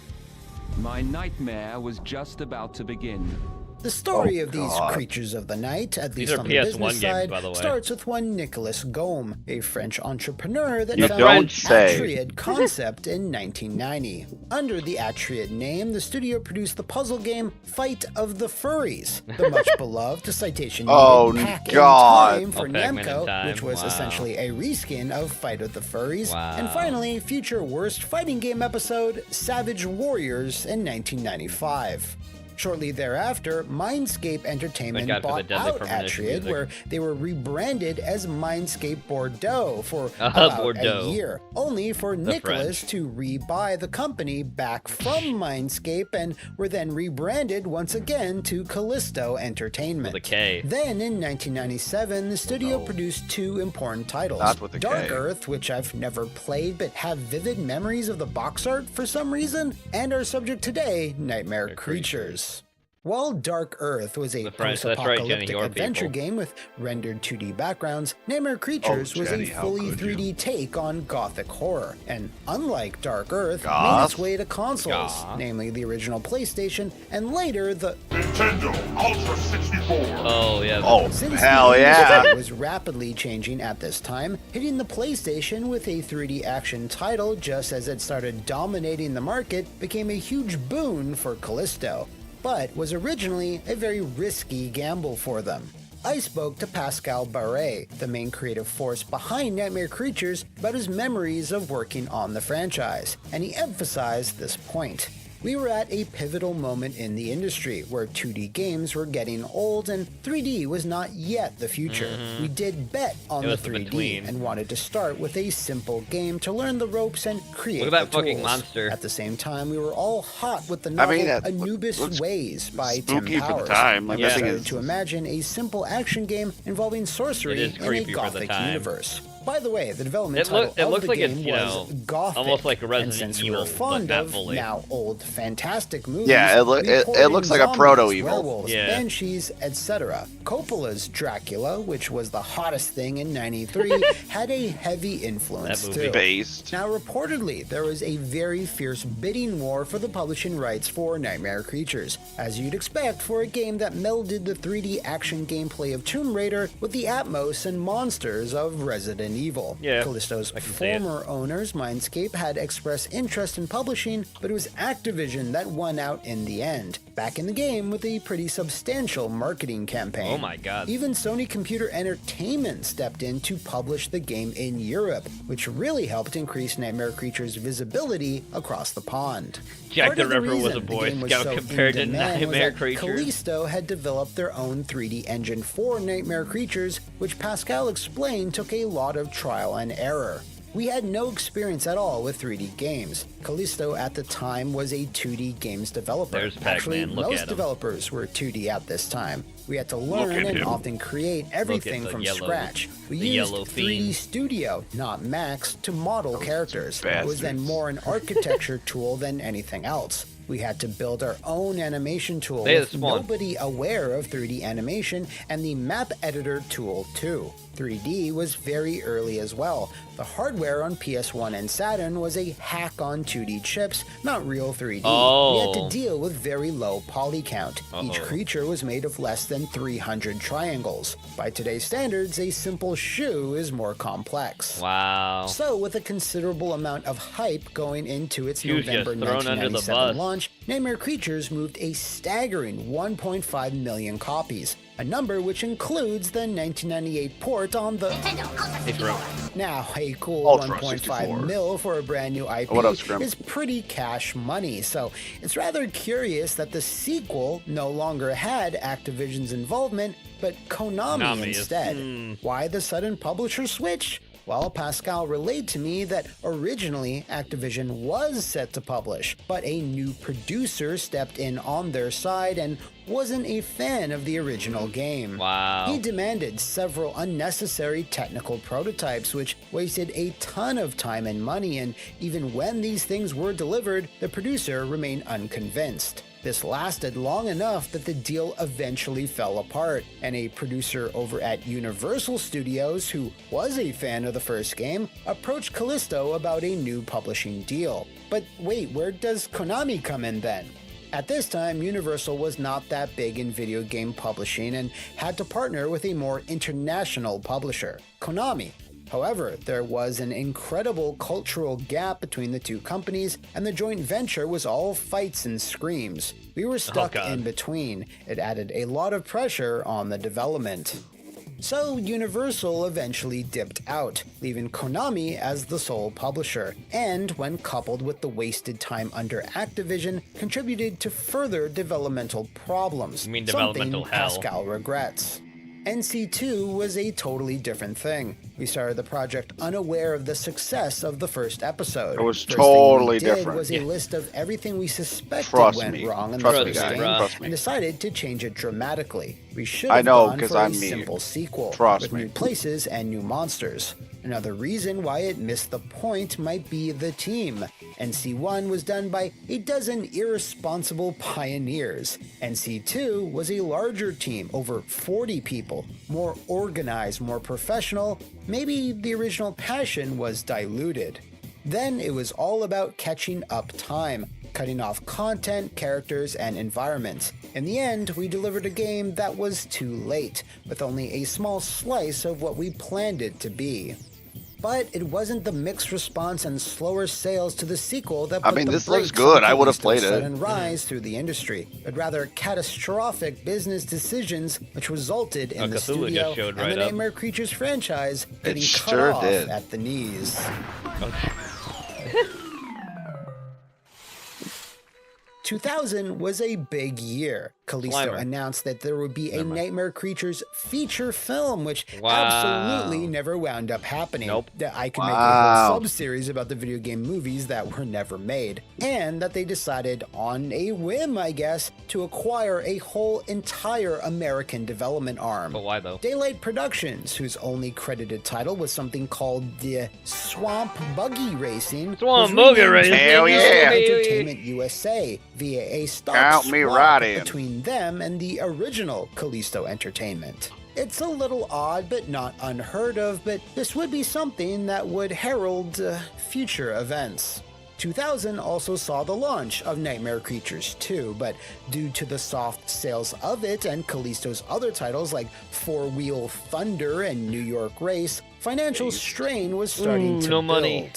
My nightmare was just about to begin. The story of these creatures of the night, at least on the business side, starts with one Nicolas Gaume, a French entrepreneur that founded Atriad Concept in 1990. Under the Atriad name, the studio produced the puzzle game Fight of the Furries, the much beloved citation Pac in Time for Namco, which was essentially a reskin of Fight of the Furries, and finally, future worst fighting game episode Savage Warriors in 1995. Shortly thereafter, Mindscape Entertainment bought out Atriad, where they were rebranded as Mindscape Bordeaux for about a year, only for Nicholas to re-buy the company back from Mindscape and were then rebranded once again to Callisto Entertainment. Then in 1997, the studio produced two important titles, Dark Earth, which I've never played but have vivid memories of the box art for some reason, and our subject today, Nightmare Creatures. While Dark Earth was a post-apocalyptic adventure game with rendered 2D backgrounds, Nightmare Creatures was a fully 3D take on gothic horror, and unlike Dark Earth, made its way to consoles, namely the original PlayStation, and later the Nintendo Ultra 64. Oh yeah. Oh, Since hell the yeah. industry was rapidly changing at this time, hitting the PlayStation with a 3D action title just as it started dominating the market became a huge boon for Callisto, but was originally a very risky gamble for them. I spoke to Pascal Barret, the main creative force behind Nightmare Creatures, about his memories of working on the franchise, and he emphasized this point. We were at a pivotal moment in the industry where 2D games were getting old and 3D was not yet the future. We did bet on the 3D and wanted to start with a simple game to learn the ropes and create Look at that the fucking tools. monster. At the same time, we were all hot with the novel Anubis Ways by Tim Powers. We started to imagine a simple action game involving sorcery in a gothic universe. By the way, the development title of the game was Gothic, almost like a and since we were fond of now old fantastic movies, it looks like a proto-evil. werewolves, banshees, etc. Coppola's Dracula, which was the hottest thing in '93, had a heavy influence too. Now, reportedly, there was a very fierce bidding war for the publishing rights for Nightmare Creatures, as you'd expect for a game that melded the 3D action gameplay of Tomb Raider with the atmos and monsters of Resident Evil. Callisto's former owners, Mindscape, had expressed interest in publishing, but it was Activision that won out in the end, back in the game with a pretty substantial marketing campaign. Oh my god. Even Sony Computer Entertainment stepped in to publish the game in Europe, which really helped increase Nightmare Creatures' visibility across the pond. Jack Part the of the Ripper was reason a the Boy game was Scout so compared to in demand was Nightmare that Creatures. Callisto had developed their own 3D engine for Nightmare Creatures, which Pascal explained took a lot of trial and error. We had no experience at all with 3D games. Callisto at the time was a 2D games developer. There's Pac-Man. Actually, Look at most him. developers were 2D at this time. We had to learn and often create everything from scratch. We used 3D Studio, not Max, to model characters. It was then more an architecture tool than anything else. We had to build our own animation tool with nobody aware of 3D animation, and the map editor tool too. 3D was very early as well. The hardware on PS1 and Saturn was a hack on 2D chips, not real 3D. We had to deal with very low poly count. Each creature was made of less than 300 triangles. By today's standards, a simple shoe is more complex. Wow. So, with a considerable amount of hype going into its November 1997 launch, Nightmare Creatures moved a staggering 1.5 million copies, a number which includes the 1998 port on the Now, a cool 1.5 mil for a brand new IP is pretty cash money, so it's rather curious that the sequel no longer had Activision's involvement, but Konami instead. Why the sudden publisher switch? Well, Pascal relayed to me that originally Activision was set to publish, but a new producer stepped in on their side and wasn't a fan of the original game. Wow. He demanded several unnecessary technical prototypes, which wasted a ton of time and money, and even when these things were delivered, the producer remained unconvinced. This lasted long enough that the deal eventually fell apart, and a producer over at Universal Studios, who was a fan of the first game, approached Callisto about a new publishing deal. But wait, where does Konami come in then? At this time, Universal was not that big in video game publishing and had to partner with a more international publisher, Konami. However, there was an incredible cultural gap between the two companies, and the joint venture was all fights and screams. We were stuck in between. It added a lot of pressure on the development. So Universal eventually dipped out, leaving Konami as the sole publisher, and when coupled with the wasted time under Activision, contributed to further developmental problems, something Pascal regrets. NC2 was a totally different thing. We started the project unaware of the success of the first episode. It was totally different. First thing we did was a list of everything we suspected went wrong in the first game, and decided to change it dramatically. We should have gone for a simple sequel, with new places and new monsters. Another reason why it missed the point might be the team. NC1 was done by a dozen irresponsible pioneers. NC2 was a larger team, over 40 people, more organized, more professional. Maybe the original passion was diluted. Then it was all about catching up time, cutting off content, characters, and environments. In the end, we delivered a game that was too late, with only a small slice of what we planned it to be. But it wasn't the mixed response and slower sales to the sequel that put the this looks good. I would have played it. Sudden rise through the industry, but rather catastrophic business decisions which resulted in the studio and the Nightmare Creatures franchise getting cut off at the knees. 2000 was a big year. Callisto announced that there would be a Nightmare Creatures feature film, which absolutely never wound up happening. I could make a whole sub-series about the video game movies that were never made. And that they decided, on a whim I guess, to acquire a whole entire American development arm. But why though? Daylight Productions, whose only credited title was something called the Swamp Buggy Racing. Swamp Buggy Racing! Hell yeah! Entertainment USA via a stock Count me swap right in. between them and the original Callisto Entertainment. It's a little odd but not unheard of, but this would be something that would herald future events. 2000 also saw the launch of Nightmare Creatures 2, but due to the soft sales of it and Callisto's other titles like Four Wheel Thunder and New York Race, financial strain was starting to build. Money.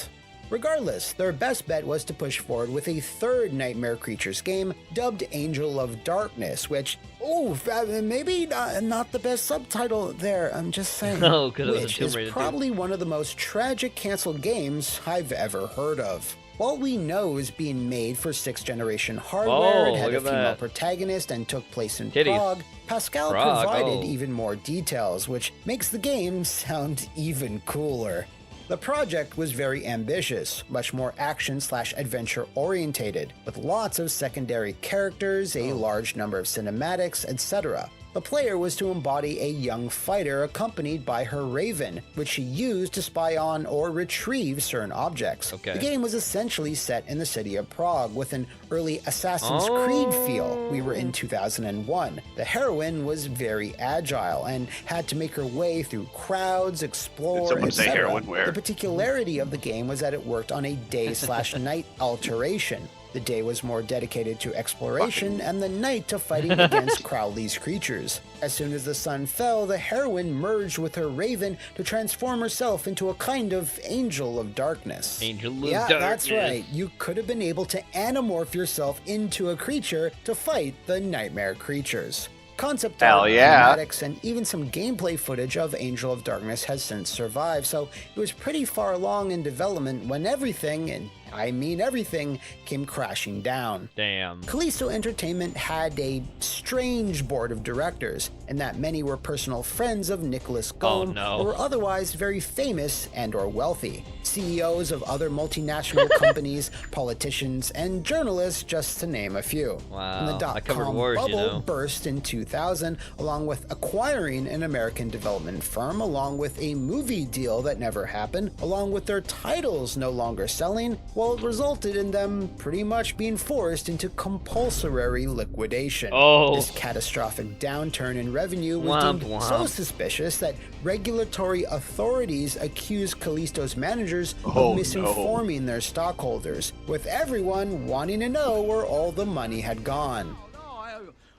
Regardless, their best bet was to push forward with a third Nightmare Creatures game dubbed Angel of Darkness, which, maybe not the best subtitle there, I'm just saying, which is probably one of the most tragic canceled games I've ever heard of. What we know is being made for 6th generation hardware, it had a female protagonist and took place in Prague. Pascal provided even more details, which makes the game sound even cooler. The project was very ambitious, much more action/adventure orientated, with lots of secondary characters, a large number of cinematics, etc. The player was to embody a young fighter accompanied by her raven, which she used to spy on or retrieve certain objects. Okay. The game was essentially set in the city of Prague with an early Assassin's Creed feel. We were in 2001. The heroine was very agile and had to make her way through crowds, explore, etc. The particularity of the game was that it worked on a day/night alteration. The day was more dedicated to exploration and the night to fighting against Crowley's creatures. As soon as the sun fell, the heroine merged with her raven to transform herself into a kind of angel of darkness. Angel of darkness. Yeah, that's right. You could have been able to animorph yourself into a creature to fight the nightmare creatures. Concept art, animatics, and even some gameplay footage of Angel of Darkness has since survived, so it was pretty far along in development when everything, and I mean everything, came crashing down. Damn. Callisto Entertainment had a strange board of directors, in that many were personal friends of Nicholas Gaume or were otherwise very famous and or wealthy. CEOs of other multinational companies, politicians, and journalists, just to name a few. Wow. And the dot-com bubble burst in 2000, along with acquiring an American development firm, along with a movie deal that never happened, along with their titles no longer selling, well, it resulted in them pretty much being forced into compulsory liquidation. This catastrophic downturn in revenue was deemed so suspicious that regulatory authorities accused Callisto's managers of misinforming their stockholders, with everyone wanting to know where all the money had gone.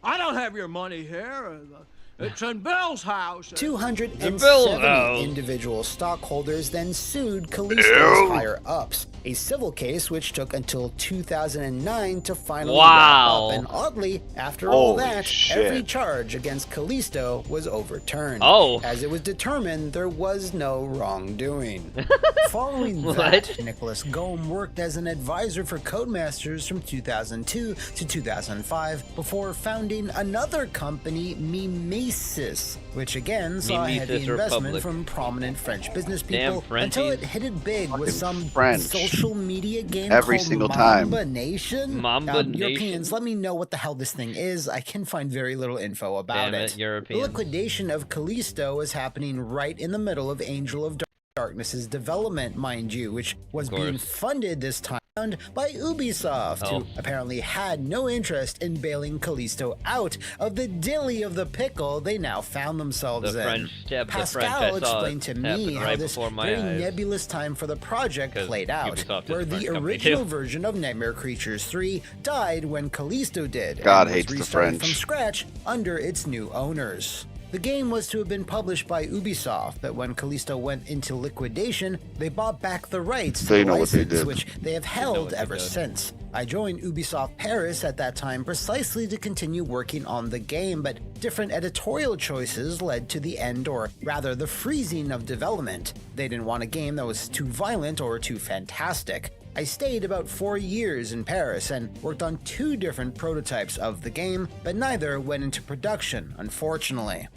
I don't have your money here. It's in Bill's house. 270 individual stockholders then sued Callisto's higher-ups, a civil case which took until 2009 to finally wrap up. And oddly, after all that, every charge against Callisto was overturned, as it was determined there was no wrongdoing. Following that, Nicholas Gaume worked as an advisor for Codemasters from 2002 to 2005 before founding another company, Mimesis, which again saw a heavy investment from prominent French business people until it hit it big with some social media game called Mamba Nation. Europeans, let me know what the hell this thing is. I can find very little info about it. The liquidation of Callisto was happening right in the middle of Angel of Darkness's development, mind you, which was being funded this time by Ubisoft, who apparently had no interest in bailing Callisto out of the dilly of the pickle they now found themselves in. Pascal explained to me how this very nebulous time for the project played out, where the original version of Nightmare Creatures 3 died when Callisto did, and was restarted from scratch under its new owners. The game was to have been published by Ubisoft, but when Callisto went into liquidation, they bought back the rights to the license, which they have held ever since. I joined Ubisoft Paris at that time precisely to continue working on the game, but different editorial choices led to the end, or rather the freezing of development. They didn't want a game that was too violent or too fantastic. I stayed about 4 years in Paris and worked on 2 different prototypes of the game, but neither went into production, unfortunately.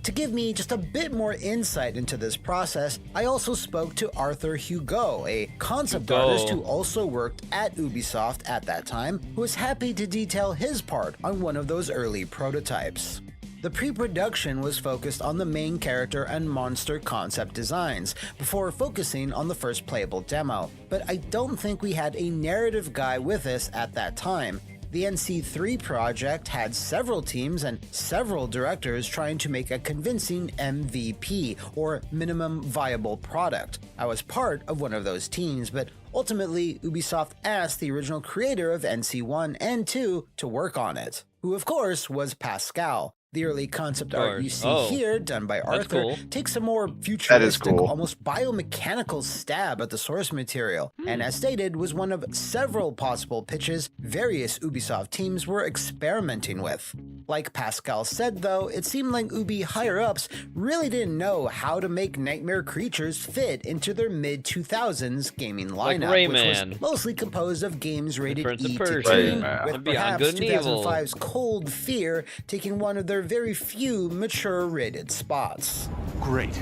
To give me just a bit more insight into this process, I also spoke to Arthur Hugo, a concept artist who also worked at Ubisoft at that time, who was happy to detail his part on one of those early prototypes. The pre-production was focused on the main character and monster concept designs, before focusing on the first playable demo, but I don't think we had a narrative guy with us at that time. The NC3 project had several teams and several directors trying to make a convincing MVP, or minimum viable product. I was part of one of those teams, but ultimately Ubisoft asked the original creator of NC1 and 2 to work on it, who of course was Pascal. The early concept art you see here, done by Arthur, takes a more futuristic, almost biomechanical stab at the source material, and as stated, was one of several possible pitches various Ubisoft teams were experimenting with. Like Pascal said though, it seemed like Ubi higher-ups really didn't know how to make Nightmare Creatures fit into their mid-2000s gaming lineup, which was mostly composed of games rated E to teen, with perhaps 2005's Cold Fear taking one of their very few mature rated spots. Great.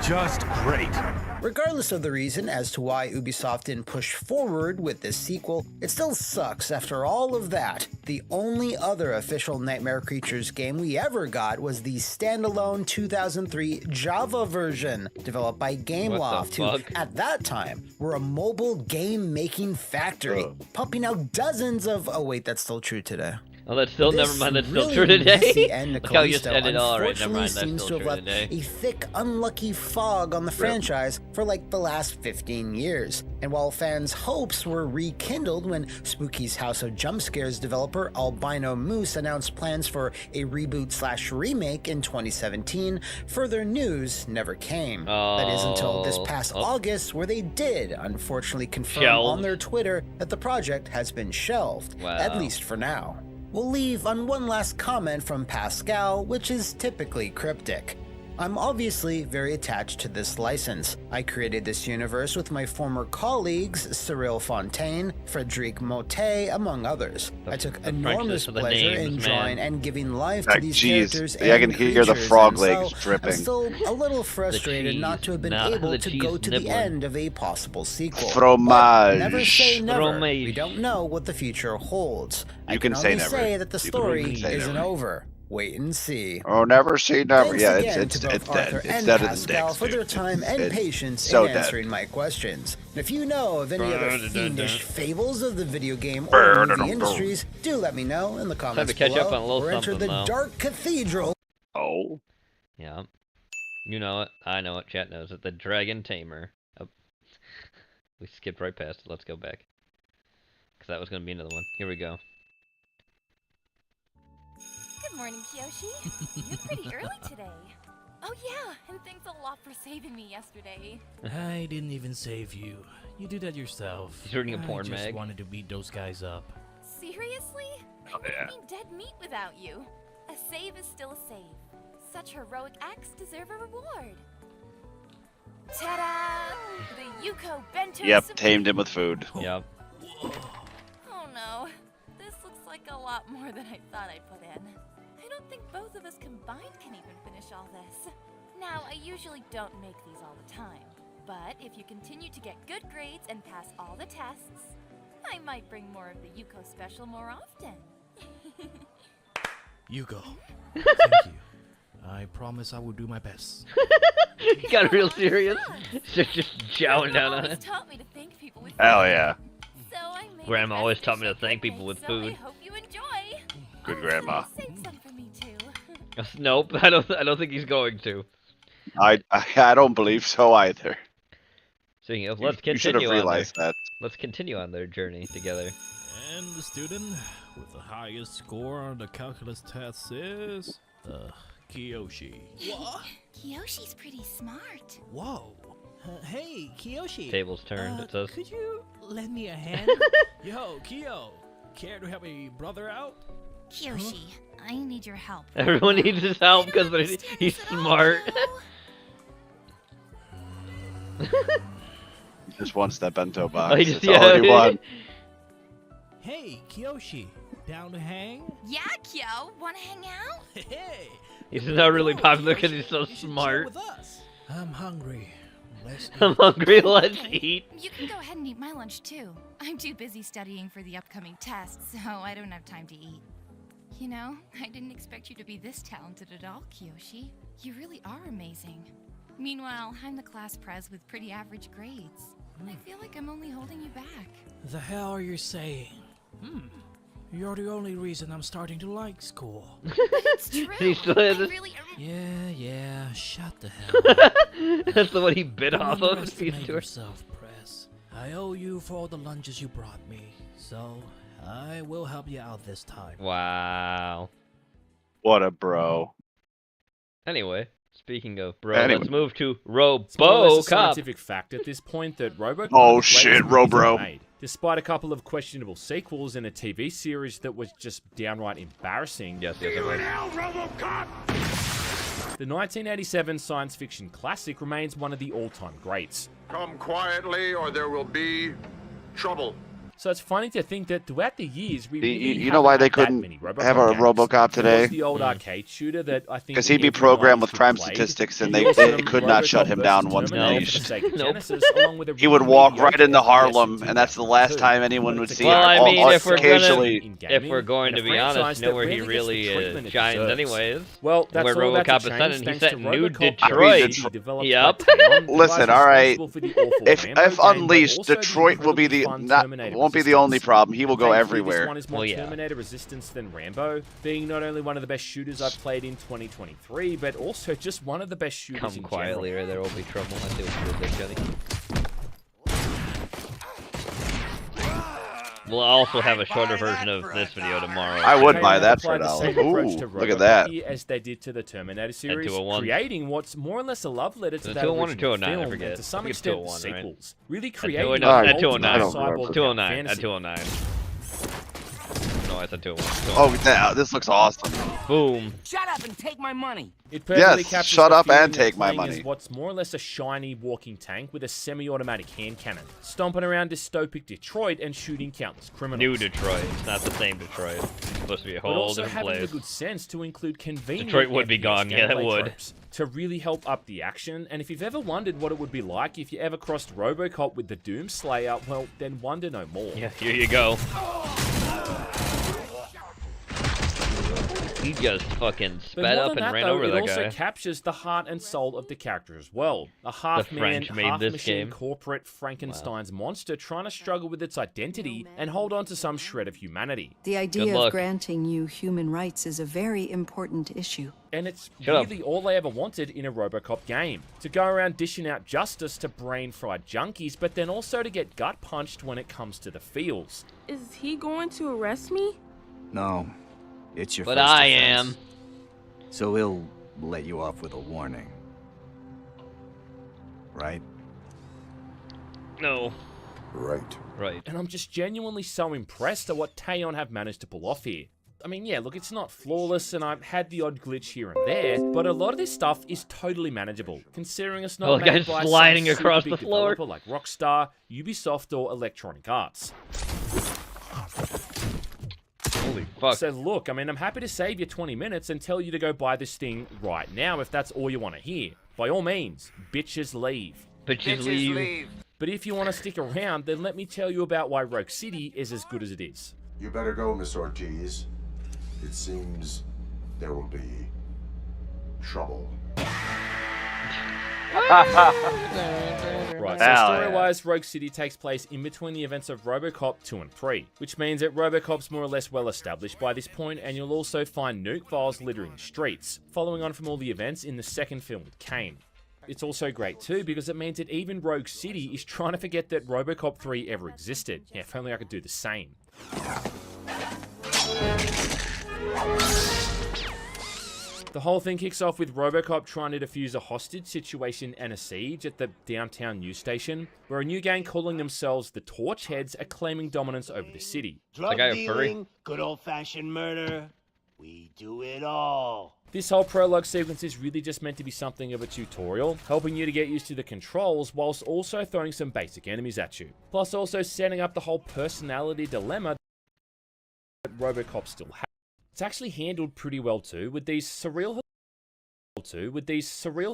Just great. Regardless of the reason as to why Ubisoft didn't push forward with this sequel, it still sucks after all of that. The only other official Nightmare Creatures game we ever got was the standalone 2003 Java version, developed by Gameloft, who, at that time, were a mobile game-making factory, pumping out dozens of... Oh wait, that's still true today. Oh, that's still, never mind, that's still true today. Look how you just ended all right, never mind, that's still true today. A thick, unlucky fog on the franchise for like the last 15 years. And while fans' hopes were rekindled when Spooky's House of Jump Scares developer Albino Moose announced plans for a reboot/remake in 2017, further news never came. That is until this past August, where they did unfortunately confirm on their Twitter that the project has been shelved, at least for now. We'll leave on one last comment from Pascal, which is typically cryptic. I'm obviously very attached to this license. I created this universe with my former colleagues Cyril Fontaine, Frédéric Motet, among others. I took enormous pleasure in drawing and giving life to these characters and I can hear the frog legs dripping. I'm still a little frustrated not to have been able to go to the end of a possible sequel. Fromage. Never say never. We don't know what the future holds. I can only say that the story isn't over. Wait and see. Oh, never say never. Thanks yeah, again it's to both dead. Arthur It's and dead Pascal for their time and patience in answering my questions. And if you know of any other fiendish fables of the video game or movie industries, do let me know in the comments Time to catch up on a below, little or enter the something, Dark Cathedral. Oh. Yeah. You know it. I know it. Chat knows it. The Dragon Tamer. Oh. We skipped right past it. Let's go back. Because that was going to be another one. Here we go. Good morning, Kiyoshi. You're pretty early today. Oh yeah, and thanks a lot for saving me yesterday. I didn't even save you. You do that yourself. He's reading a porn mag. I just mag. wanted to beat those guys up. Seriously? I wouldn't be dead meat without you. A save is still a save. Such heroic acts deserve a reward. Ta-da! The Yuko Bento Yep, tamed him with food. Yep. Oh no. This looks like a lot more than I thought I'd put in. I don't think both of us combined can even finish all this. Now, I usually don't make these all the time, but if you continue to get good grades and pass all the tests, I might bring more of the Yuko special more often. Yuko, thank you. I promise I will do my best. He got real serious. Just chowing down on it. Taught me to thank people with Hell yeah. So I made Grandma always taught me to thank people with food. I hope you enjoy. Good grandma. Save some for me too. Nope, I don't think he's going to. I don't believe so either. Speaking of, let's continue. You should have realized that. Let's continue on their journey together. And the student with the highest score on the calculus test is Kiyoshi. What? Kiyoshi's pretty smart. Whoa. Hey, Kiyoshi. Table's turned, it says. Could you lend me a hand? Yo, Kiyo. Care to help my brother out? Kiyoshi, I need your help. Everyone needs his help because he's smart. He just wants that bento box. Oh, That's all he wants. Hey, Kiyoshi. Down to hang? Yeah, Kyo. Wanna hang out? Hey. He's not really popular because he's so smart. I'm hungry. I'm hungry, let's eat. You can go ahead and eat my lunch too. I'm too busy studying for the upcoming test, so I don't have time to eat. You know, I didn't expect you to be this talented at all, Kiyoshi. You really are amazing. Meanwhile, I'm the class pres with pretty average grades. I feel like I'm only holding you back. The hell are you saying? You're the only reason I'm starting to like school. But it's true. I really am. Yeah, shut the hell up. That's the one he bit off of. Underestimate yourself, Press. I owe you for all the lunches you brought me, so I will help you out this time. Wow. What a bro. Anyway, speaking of bro, let's move to RoboCop. It's a scientific fact at this point that RoboCop oh shit, Robro. Despite a couple of questionable sequels and a TV series that was just downright embarrassing. Yes. RoboCop! The 1987 science fiction classic remains one of the all-time greats. Come quietly or there will be trouble. So it's funny to think that throughout the years, we you know why they couldn't have a RoboCop today? The old arcade shooter that I think because he'd be programmed with crime statistics, and they could not shut him down once unleashed. He would walk right into Harlem, and that's the last time anyone would see him. Well, I mean, if we're going to be honest, know where he really shines anyways. Well, that's where all RoboCop is set, and he's set New Detroit. Yep. Listen, all right. If unleashed, Detroit will be won't be the only problem. He will go everywhere. This one is more Terminator Resistance than Rambo, being not only one of the best shooters I've played in 2023, but also just one of the best shooters in general. Come quietly, or there will be trouble. I see what you did there, Johnny. We'll also have a shorter version of this video tomorrow. I would buy that for $1. Ooh, look at that. As they did to the Terminator series, creating what's more or less a love letter to that 201 or 209, film, I forget. And to some extent, sequels. Really creating at 209. At 209. No, I said 201. Oh, yeah, this looks awesome. Boom. Shut up and take my money. It perfectly captures shut up and take my money. money. Is what's more or less a shiny walking tank with a semi-automatic hand cannon, stomping around dystopic Detroit and shooting countless criminals. New Detroit. It's not the same Detroit. It's supposed to be a whole different place. But also having the good sense to include convenient Detroit would be gone. Yeah, it would. To really help up the action. And if you've ever wondered what it would be like if you ever crossed RoboCop with the Doomslayer, well, then wonder no more. Yeah, here you go. He just fucking sped up and ran over that guy. It also captures the heart and soul of the character as well. A half-man, half-machine corporate Frankenstein's monster trying to struggle with its identity and hold on to some shred of humanity. The idea of granting you human rights is a very important issue. And it's really all I ever wanted in a RoboCop game. To go around dishing out justice to brain-fried junkies, but then also to get gut-punched when it comes to the feels. Is he going to arrest me? No. It's your but first I offense. am. So he'll let you off with a warning. Right? No. Right. Right. And I'm just genuinely so impressed at what Taeyeon have managed to pull off here. I mean, yeah, look, it's not flawless, and I've had the odd glitch here and there, but a lot of this stuff is totally manageable, considering it's not made by sliding some across super the big floor developer like Rockstar, Ubisoft, or Electronic Arts. Holy fuck. So look, I mean, I'm happy to save you 20 minutes and tell you to go buy this thing right now if that's all you want to hear. By all means, bitches leave. Bitches leave. But if you want to stick around, then let me tell you about why Rogue City is as good as it is. You better go, Miss Ortiz. It seems there will be trouble. Right, so story-wise, Rogue City takes place in between the events of RoboCop 2 and 3, which means that RoboCop's more or less well established by this point, and you'll also find nuke files littering the streets, following on from all the events in the second film with Kane. It's also great too, because it means that even Rogue City is trying to forget that RoboCop 3 ever existed. Yeah, if only I could do the same. The whole thing kicks off with RoboCop trying to defuse a hostage situation and a siege at the downtown news station, where a new gang calling themselves the Torchheads are claiming dominance over the city. Drug dealing, good old-fashioned murder, we do it all. This whole prologue sequence is really just meant to be something of a tutorial, helping you to get used to the controls whilst also throwing some basic enemies at you. Plus also setting up the whole personality dilemma that RoboCop still has. It's actually handled pretty well too, with these surreal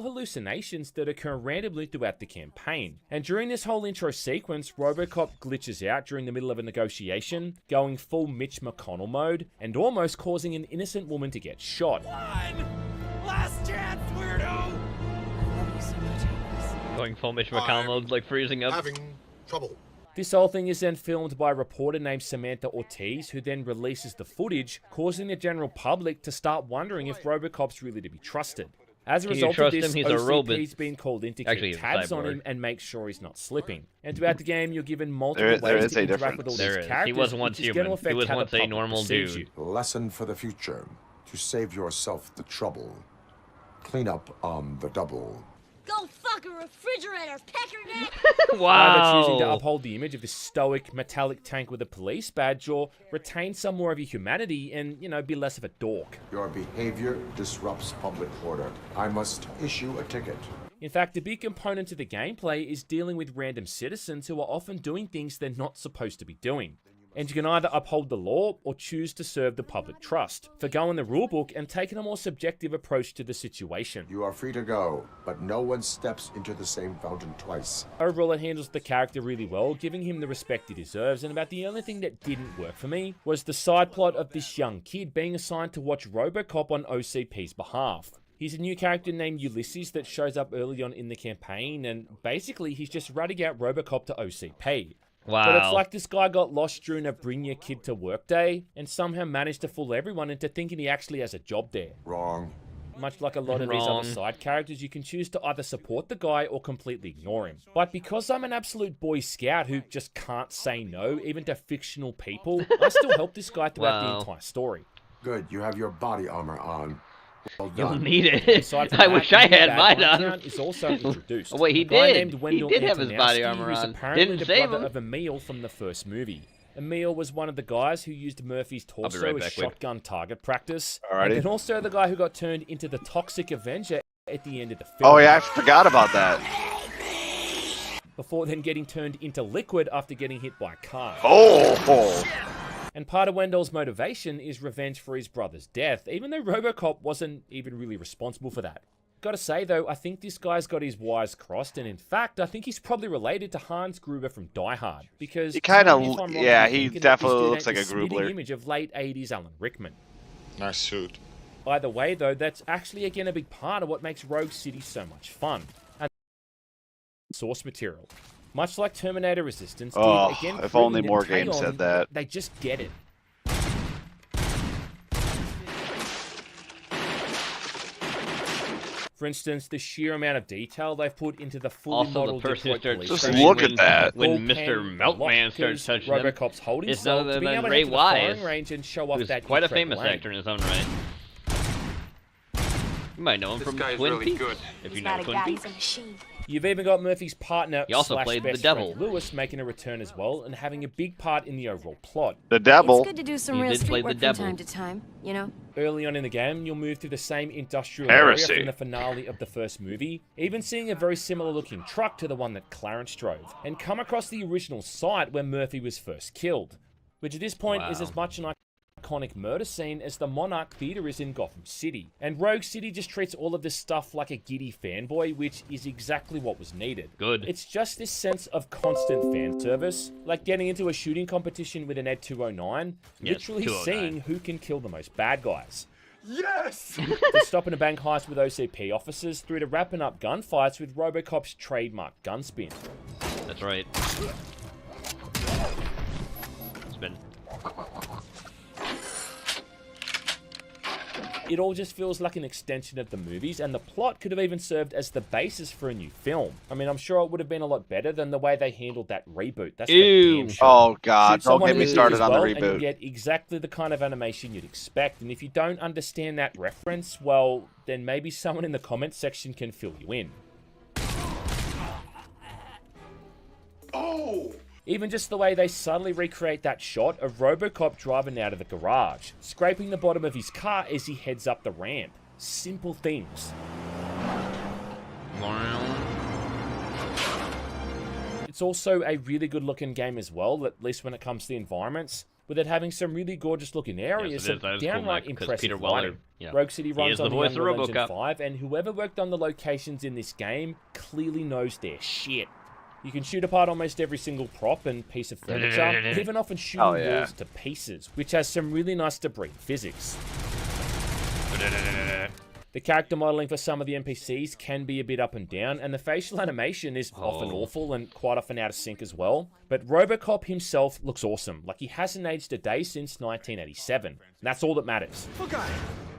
hallucinations that occur randomly throughout the campaign. And during this whole intro sequence, RoboCop glitches out during the middle of a negotiation, going full Mitch McConnell mode, and almost causing an innocent woman to get shot. One last chance, weirdo! Going full Mitch McConnell mode, like freezing up. Having trouble. This whole thing is then filmed by a reporter named Samantha Ortiz, who then releases the footage, causing the general public to start wondering if RoboCop's really to be trusted. As a result of this, OCP's been called in to keep tabs on him and make sure he's not slipping. And throughout the game, you're given multiple ways to interact with all these characters. He was once human. He was once a normal dude. Lesson for the future. To save yourself the trouble. Clean up on the double. Go fuck a refrigerator, peckerneck! Wow. Either choosing to uphold the image of this stoic, metallic tank with a police badge, or retain some more of your humanity and, you know, be less of a dork. Your behavior disrupts public order. I must issue a ticket. In fact, a big component to the gameplay is dealing with random citizens who are often doing things they're not supposed to be doing. And you can either uphold the law or choose to serve the public trust, forgoing the rulebook and taking a more subjective approach to the situation. You are free to go, but no one steps into the same fountain twice. Overall, it handles the character really well, giving him the respect he deserves, and about the only thing that didn't work for me was the side plot of this young kid being assigned to watch RoboCop on OCP's behalf. He's a new character named Ulysses that shows up early on in the campaign, and basically he's just ratting out RoboCop to OCP. Wow. But it's like this guy got lost during a bring your kid to work day and somehow managed to fool everyone into thinking he actually has a job there. Wrong. Much like a lot of these other side characters, you can choose to either support the guy or completely ignore him. But because I'm an absolute Boy Scout who just can't say no, even to fictional people, I still help this guy throughout the entire story. Good, you have your body armor on. Well You'll done. need it. I wish I had mine on. Is also introduced. Oh, wait, he A guy did. named Wendell He did have his body Antonowski, armor who's on. apparently Didn't the save brother him. of Emil from the first movie. Emil was one of the guys who used Murphy's torso as shotgun target practice. Alrighty. And then also the guy who got turned into the Toxic Avenger at the end of the film. Oh yeah, I forgot about that. Before then getting turned into liquid after getting hit by a car. Oh! And part of Wendell's motivation is revenge for his brother's death, even though RoboCop wasn't even really responsible for that. Gotta say though, I think this guy's got his wires crossed, and in fact, I think he's probably related to Hans Gruber from Die Hard, because He kind of, if I'm wrong, yeah, I'm he thinking that definitely this looks dude like a ain't the spitting Grubler. image of late 80s Alan Rickman. Nice suit. Either way though, that's actually again a big part of what makes Rogue City so much fun. And source material. Much like Terminator Resistance, Oh, again, if only Prudent more and games Taeon, said that. They just get it. For instance, the sheer amount of detail they've put into the fully Also, the modeled person who Detroit starts police Just station. look at that. When Bullpen, Mr. Meltman starts touching them, RoboCop's holding it's cell, none other to being than able to Ray head to the firing Wise, range and show off who's that quite a incredible famous aim. actor in his own right. You might know him This from guy's Twin really Peaks, good. if you know Twin Peaks. You've even got Murphy's partner, He also slash played the best devil. friend Lewis, making a return as well and having a big part in the overall plot. The devil. It's good to do some He real did play street the work from devil. time to time, you know? Early on in the game, you'll move through the same industrial Heresy. area from the finale of the first movie, even seeing a very similar looking truck to the one that Clarence drove, and come across the original site where Murphy was first killed, which at this point is as much an iconic murder scene as the Monarch Theater is in Gotham City. And Rogue City just treats all of this stuff like a giddy fanboy, which is exactly what was needed. Good. It's just this sense of constant fan service, like getting into a shooting competition with an Ed 209, Yes, literally 209. seeing who can kill the most bad guys. Yes! To stopping a bank heist with OCP officers, through to wrapping up gunfights with RoboCop's trademark gunspin. That's right. Spin. It all just feels like an extension of the movies, and the plot could have even served as the basis for a new film. I mean, I'm sure it would have been a lot better than the way they handled that reboot. That's for Ew. damn sure. Oh god, Shoot don't someone get me with it started as on the well, and you reboot. get exactly the kind of animation you'd expect, and if you don't understand that reference, well, then maybe someone in the comments section can fill you in. Oh! Even just the way they subtly recreate that shot of RoboCop driving out of the garage, scraping the bottom of his car as he heads up the ramp. Simple things. It's also a really good looking game as well, at least when it comes to the environments, with it having some really gorgeous looking areas Yes, it and is. That is cool, downright Mike, 'cause impressive Peter Weller, lighting. yeah. Rogue City He runs is the on the voice of Unreal Engine RoboCop. 5, and whoever worked on the locations in this game clearly knows their shit. You can shoot apart almost every single prop and piece of furniture, even often shooting Oh, yeah. walls to pieces, which has some really nice debris physics. The character modeling for some of the NPCs can be a bit up and down, and the facial animation is often awful and quite often out of sync as well. But RoboCop himself looks awesome, like he hasn't aged a day since 1987. And that's all that matters. Oh god,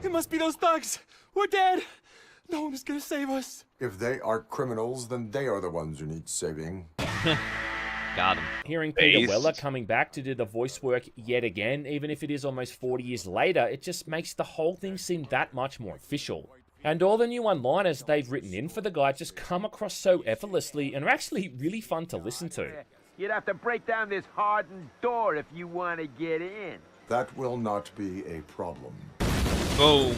it must be those thugs. We're dead. No one is gonna save us. If they are criminals, then they are the ones who need saving. Got him. Hearing Peter Weller coming back to do the voice work yet again, even if it is almost 40 years later, it just makes the whole thing seem that much more official. And all the new one-liners they've written in for the guy just come across so effortlessly and are actually really fun to listen to. You'd have to break down this hardened door if you want to get in. That will not be a problem. Boom.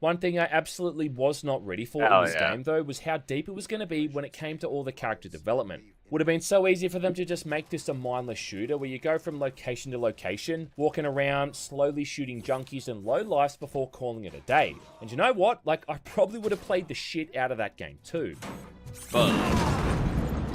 One thing I absolutely was not ready for in this game, though, was how deep it was going to be when it came to all the character development. Would have been so easy for them to just make this a mindless shooter where you go from location to location, walking around, slowly shooting junkies and lowlifes before calling it a day. And you know what? Like, I probably would have played the shit out of that game too.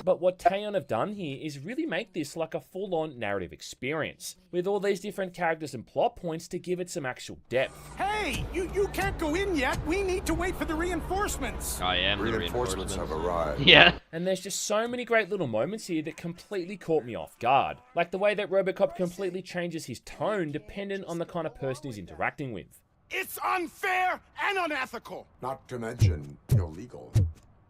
But what Teon have done here is really make this like a full-on narrative experience, with all these different characters and plot points to give it some actual depth. Hey, you can't go in yet. We need to wait for the reinforcements. I am the reinforcements have arrived. Yeah. And there's just so many great little moments here that completely caught me off guard. Like the way that RoboCop completely changes his tone dependent on the kind of person he's interacting with. It's unfair and unethical. Not to mention illegal.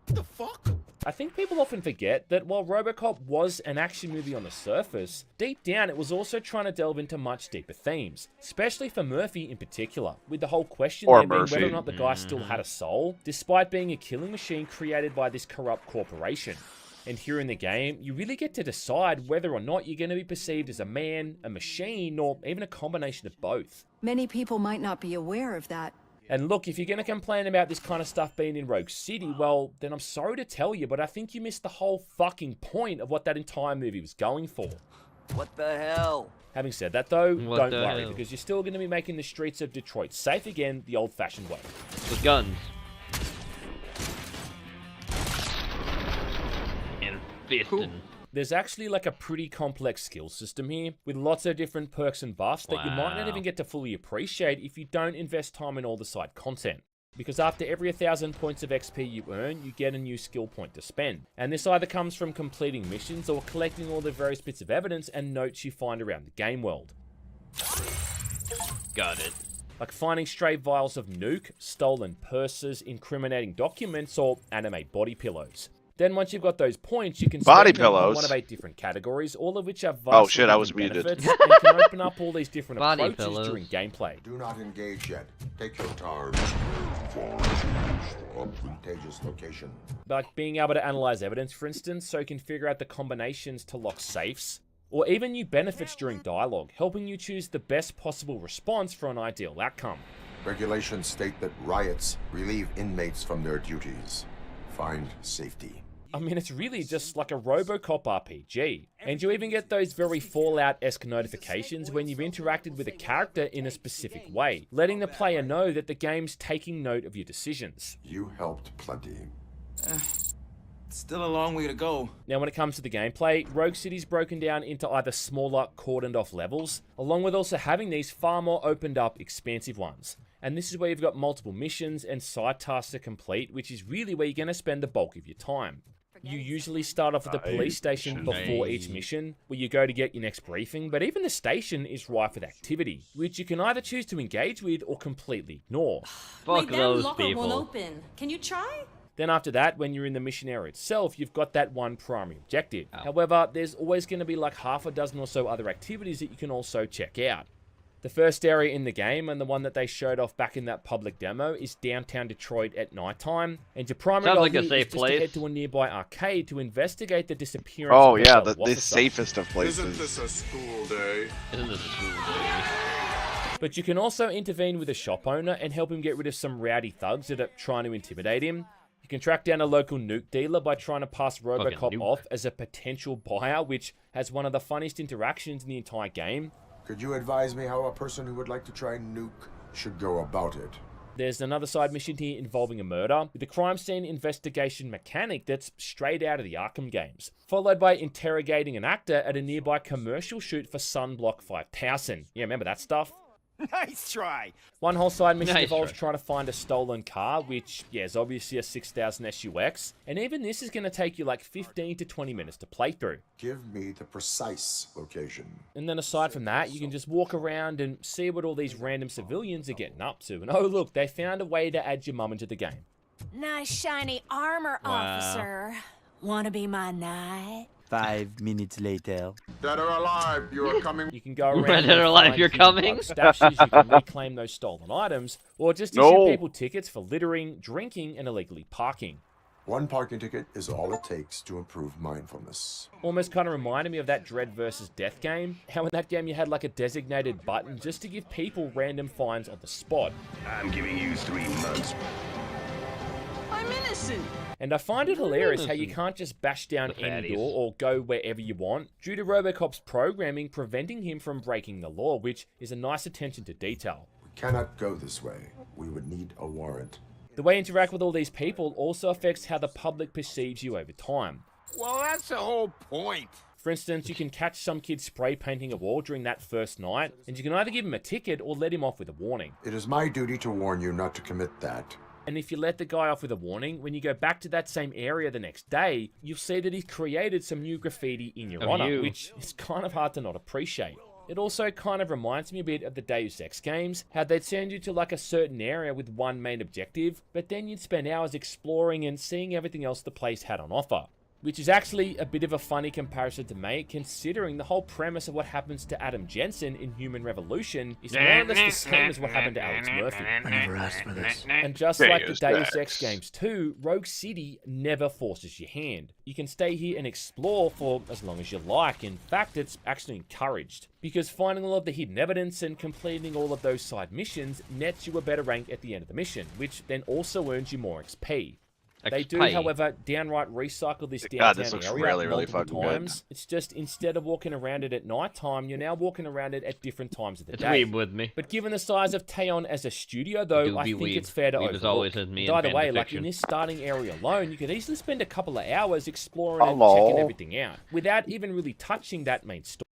The fuck? I think people often forget that while RoboCop was an action movie on the surface, deep down it was also trying to delve into much deeper themes, especially for Murphy in particular, with the whole question there being whether or not the guy still had a soul, despite being a killing machine created by this corrupt corporation. And here in the game, you really get to decide whether or not you're going to be perceived as a man, a machine, or even a combination of both. Many people might not be aware of that. And look, if you're going to complain about this kind of stuff being in Rogue City, well, then I'm sorry to tell you, but I think you missed the whole fucking point of what that entire movie was going for. What the hell? Having said that, though, don't worry, because you're still going to be making the streets of Detroit safe again the old-fashioned way. With guns. And fisting. There's actually like a pretty complex skill system here, with lots of different perks and buffs that you might not even get to fully appreciate if you don't invest time in all the side content. Because after every 1,000 points of XP you earn, you get a new skill point to spend. And this either comes from completing missions or collecting all the various bits of evidence and notes you find around the game world. Got it. Like finding stray vials of nuke, stolen purses, incriminating documents, or anime body pillows. Then once you've got those points, you can spend them on one of 8 different categories, all of which have vastly benefits and can open up all these different approaches during gameplay. Do not engage yet. Take your time. Advantageous location. Like being able to analyze evidence, for instance, so you can figure out the combinations to lock safes, or even new benefits during dialogue, helping you choose the best possible response for an ideal outcome. Regulations state that riots relieve inmates from their duties. Find safety. I mean, it's really just like a RoboCop RPG. And you even get those very Fallout-esque notifications when you've interacted with a character in a specific way, letting the player know that the game's taking note of your decisions. You helped plenty. Still a long way to go. Now, when it comes to the gameplay, Rogue City's broken down into either smaller, cordoned-off levels, along with also having these far more opened-up, expansive ones. And this is where you've got multiple missions and side tasks to complete, which is really where you're going to spend the bulk of your time. You usually start off at the police station before each mission, where you go to get your next briefing, but even the station is rife with activity, which you can either choose to engage with or completely ignore. Fuck those people. Won't open. Can you try? Then after that, when you're in the mission area itself, you've got that one primary objective. However, there's always going to be like half a dozen or so other activities that you can also check out. The first area in the game, and the one that they showed off back in that public demo, is downtown Detroit at nighttime. And your primary goal is just to head to a nearby arcade to investigate the disappearance of the safest of places. Isn't this a school day? Isn't this a school day? But you can also intervene with a shop owner and help him get rid of some rowdy thugs that are trying to intimidate him. You can track down a local nuke dealer by trying to pass RoboCop off as a potential buyer, which has one of the funniest interactions in the entire game. Could you advise me how a person who would like to try nuke should go about it? There's another side mission here involving a murder, with a crime scene investigation mechanic that's straight out of the Arkham games, followed by interrogating an actor at a nearby commercial shoot for Sunblock 5000. Yeah, remember that stuff? Nice try! One whole side mission involves trying to find a stolen car, which, yeah, is obviously a 6000 SUX, and even this is going to take you like 15 to 20 minutes to play through. Give me the precise location. And then aside from that, you can just walk around and see what all these random civilians are getting up to. And oh look, they found a way to add your mum into the game. Nice shiny armor, officer. Wanna be my knight? 5 minutes later. Dead or alive, you are coming. You can go around. Dead or alive, you're coming. Stashes, you can reclaim those stolen items, or just issue people tickets for littering, drinking, and illegally parking. One parking ticket is all it takes to improve mindfulness. Almost kind of reminded me of that Dread versus Death game. How in that game you had like a designated button just to give people random fines on the spot. I'm giving you 3 months. I'm innocent. And I find it hilarious how you can't just bash down any door or go wherever you want, due to Robocop's programming preventing him from breaking the law, which is a nice attention to detail. We cannot go this way. We would need a warrant. The way you interact with all these people also affects how the public perceives you over time. Well, that's the whole point. For instance, you can catch some kid spray painting a wall during that first night, and you can either give him a ticket or let him off with a warning. It is my duty to warn you not to commit that. And if you let the guy off with a warning, when you go back to that same area the next day, you'll see that he's created some new graffiti in your honor, which is kind of hard to not appreciate. It also kind of reminds me a bit of the Deus Ex games, how they'd send you to like a certain area with one main objective, but then you'd spend hours exploring and seeing everything else the place had on offer. Which is actually a bit of a funny comparison to make, considering the whole premise of what happens to Adam Jensen in Human Revolution is more or less the same as what happened to Alex Murphy. I never asked for this. And just like the Deus Ex games too, Rogue City never forces your hand. You can stay here and explore for as long as you like. In fact, it's actually encouraged, because finding all of the hidden evidence and completing all of those side missions nets you a better rank at the end of the mission, which then also earns you more XP. They do, however, downright recycle this downtown area multiple times. It's just, instead of walking around it at night time, you're now walking around it at different times of the day. Weeb with me. But given the size of Teon as a studio, though, I think it's fair to overlook. And either way, like in this starting area alone, you could easily spend a couple of hours exploring and checking everything out, without even really touching that main story.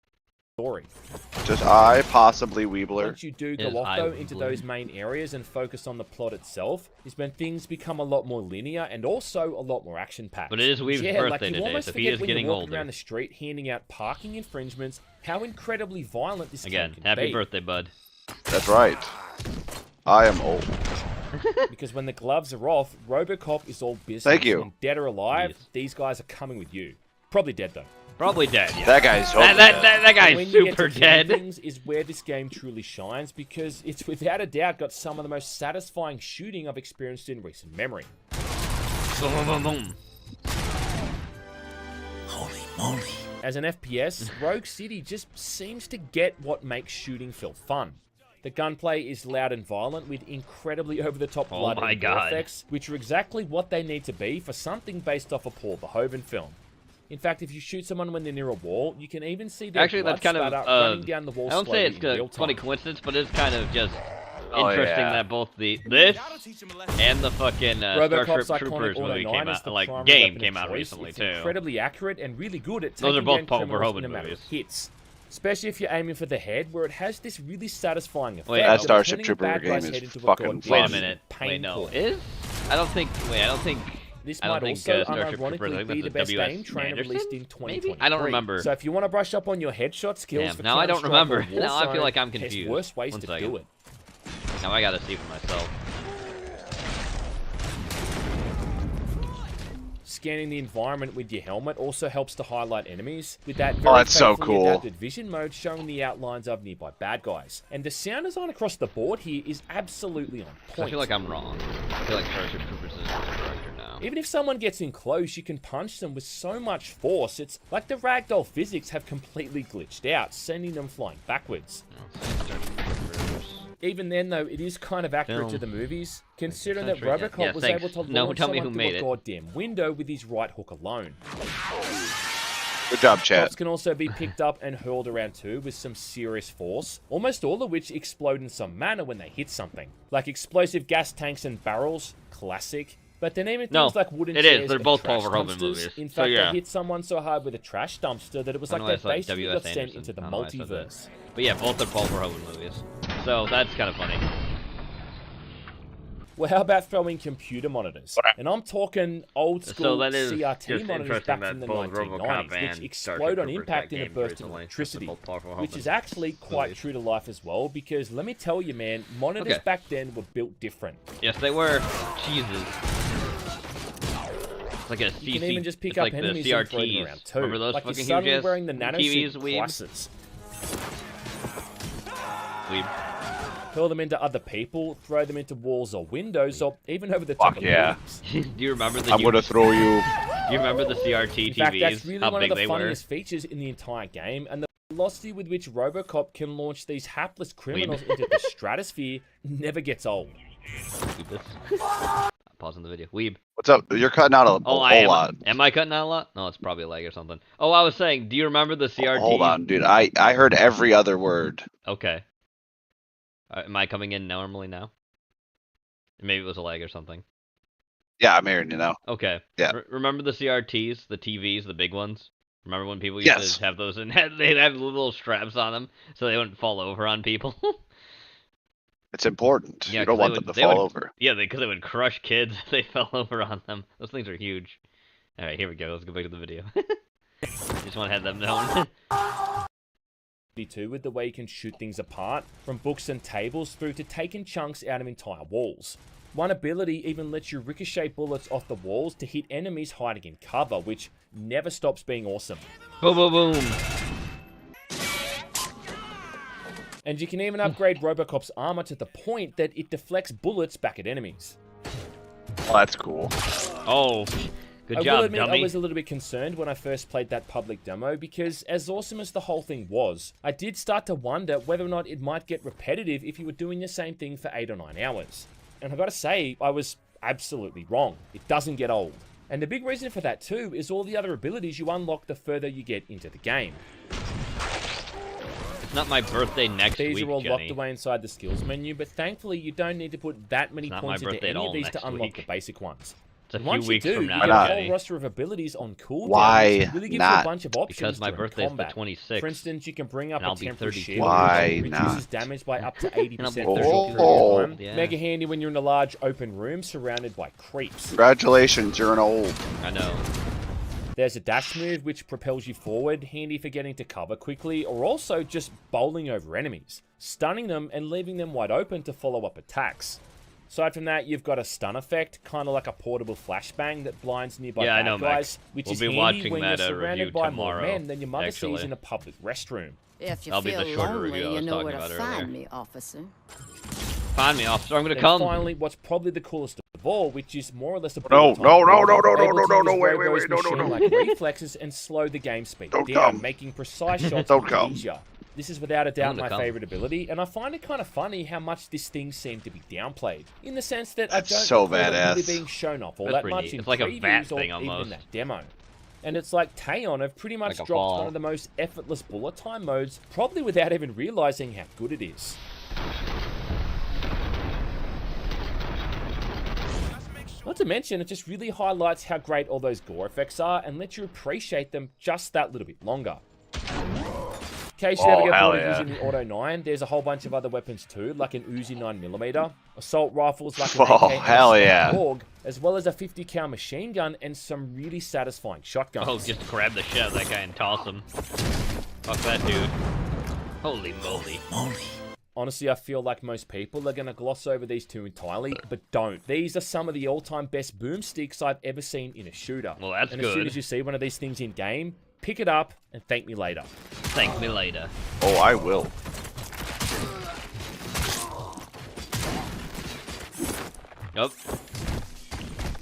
Just I, possibly Weebler. Once you do go off though into those main areas and focus on the plot itself, is when things become a lot more linear and also a lot more action-packed. But it is Weeb's birthday today, so he is getting older. Around the street handing out parking infringements, how incredibly violent this game can happy be. Birthday, bud. That's right. I am old. Because when the gloves are off, Robocop is all business. Thank you. And dead or alive, these guys are coming with you. Probably dead though. Probably dead, yeah. That guy's that guy's super dead. Things is where this game truly shines, because it's without a doubt got some of the most satisfying shooting I've experienced in recent memory. Boom, boom, boom. Holy moly. As an FPS, Rogue City just seems to get what makes shooting feel fun. The gunplay is loud and violent with incredibly over-the-top blood and gore effects, which are exactly what they need to be for something based off a Paul Verhoeven film. In fact, if you shoot someone when they're near a wall, you can even see their blood spatter running down the wall. I don't say it's a funny coincidence, but it's kind of just interesting that both this and the fucking Starship Troopers movie came out, game came out recently too. Incredibly accurate and really good at taking down Paul Verhoeven movies. Hits. Especially if you're aiming for the head, where it has this really satisfying effect. Wait, that Starship Trooper game is fucking fun. Wait a minute. Wait, no. I don't think. This might also unironically be the best game trainer released in 2023. I don't remember. So if you want to brush up on your headshot skills, now I don't remember. Now I feel like I'm confused. Worst ways to do it. Now I gotta see for myself. Scanning the environment with your helmet also helps to highlight enemies, with that very adapted vision mode showing the outlines of nearby bad guys. And the sound design across the board here is absolutely on point. I feel like I'm wrong. I feel like Starship Troopers is the director now. Even if someone gets in close, you can punch them with so much force. It's like the ragdoll physics have completely glitched out, sending them flying backwards. Even then, though, it is kind of accurate to the movies, considering that Robocop was able to launch someone through a goddamn window with his right hook alone. Good job, chat. Cops can also be picked up and hurled around too with some serious force, almost all of which explode in some manner when they hit something. Like explosive gas tanks and barrels, classic. But then even things like wooden chairs they're both Paul trash Verhoeven movies. In fact, they hit someone so hard with a trash dumpster that it was like they basically got sent into the multiverse. But yeah, both are Paul Verhoeven movies. So that's kind of funny. Well, how about throwing computer monitors? And I'm talking old school CRT monitors back from the 1990s, which explode on impact in a burst of electricity, which is actually quite true to life as well, because let me tell you, man, monitors back then were built different. Yes, they were. Jesus. It's like a CC, you can even just pick up enemies and throw them around too. Remember those like fucking you're suddenly huge wearing the nanosuit classes. hurl them into other people, throw them into walls or windows, or even over the top of buildings. Do you remember the? I'm gonna throw you. Do you remember the CRT TVs? In fact, that's really how one big of the they funniest features in the entire game, and the velocity with which RoboCop can launch these hapless criminals into the stratosphere never gets old. Pausing the video. Weeb. What's up? You're cutting out a whole lot. Am I cutting out a lot? No, it's probably a lag or something. Oh, I was saying, do you remember the CRT? Hold on, dude. I heard every other word. Okay. Am I coming in normally now? Maybe it was a lag or something. Yeah, I'm hearing you now. Okay. Yeah. Remember the CRTs, the TVs, the big ones? Remember when people used to have those and they'd have little straps on them so they wouldn't fall over on people? It's important. Yeah, you don't want them to fall over. Yeah, because they would crush kids if they fell over on them. Those things are huge. All right, here we go. Let's go back to the video. Just want to have them known. With the way you can shoot things apart, from books and tables through to taking chunks out of entire walls. One ability even lets you ricochet bullets off the walls to hit enemies hiding in cover, which never stops being awesome. Boom, boom, boom. And you can even upgrade RoboCop's armor to the point that it deflects bullets back at enemies. Oh, that's cool. Oh, good job, I will admit, dummy. I was a little bit concerned when I first played that public demo because as awesome as the whole thing was, I did start to wonder whether or not it might get repetitive if you were doing the same thing for 8 or 9 hours. And I've got to say, I was absolutely wrong. It doesn't get old. And the big reason for that too is all the other abilities you unlock the further you get into the game. It's not my birthday next week, These are all Jenny. locked away inside the skills menu, but thankfully you don't need to put that many points into any of these to unlock the basic ones. It's a few Once weeks you do, from now. you get a whole roster of abilities on cooldown. Why which really gives not? you a bunch of options Because my during birthday's combat. the 26th. For instance, you can bring up and I'll a be temporary 32. shield, Why which not? reduces damage by up to 80% And I'll be for a short 32. period of time. Yeah. Mega handy when you're in a large open room surrounded by creeps. Congratulations, you're an old. I know. There's a dash move which propels you forward, handy for getting to cover quickly, or also just bowling over enemies, stunning them and leaving them wide open to follow up attacks. Aside from that, you've got a stun effect, kind of like a portable flashbang that blinds nearby bad guys, which is handy when you're surrounded by more men than your mother sees in a public restroom. If you feel lonely, you know where to find me, officer. Find me, officer. I'm gonna And come. finally, what's probably the coolest of all, which is more or less a wait, like reflexes and slow the game speed down, making precise shots easier. This is without a doubt my favorite ability, and I find it kind of funny how much this thing seemed to be downplayed, in the sense that I don't recall it really being shown off all that much in previews or even in that demo. And it's like Taeon have pretty much dropped one of the most effortless bullet time modes, probably without even realizing how good it is. Not to mention, it just really highlights how great all those gore effects are and lets you appreciate them just that little bit longer. In case you ever get bored of using the Auto 9, there's a whole bunch of other weapons too, like an Uzi 9mm, assault rifles like an AK Org, as well as a 50 cal machine gun and some really satisfying shotguns. Oh, just grab the shit out of that guy and toss him. Fuck that dude. Holy moly. Honestly, I feel like most people are going to gloss over these two entirely, but don't. These are some of the all-time best boomsticks I've ever seen in a shooter. Well, that's and good. as soon as you see one of these things in-game, pick it up and thank me later. Thank me later. Oh, I will. Yep.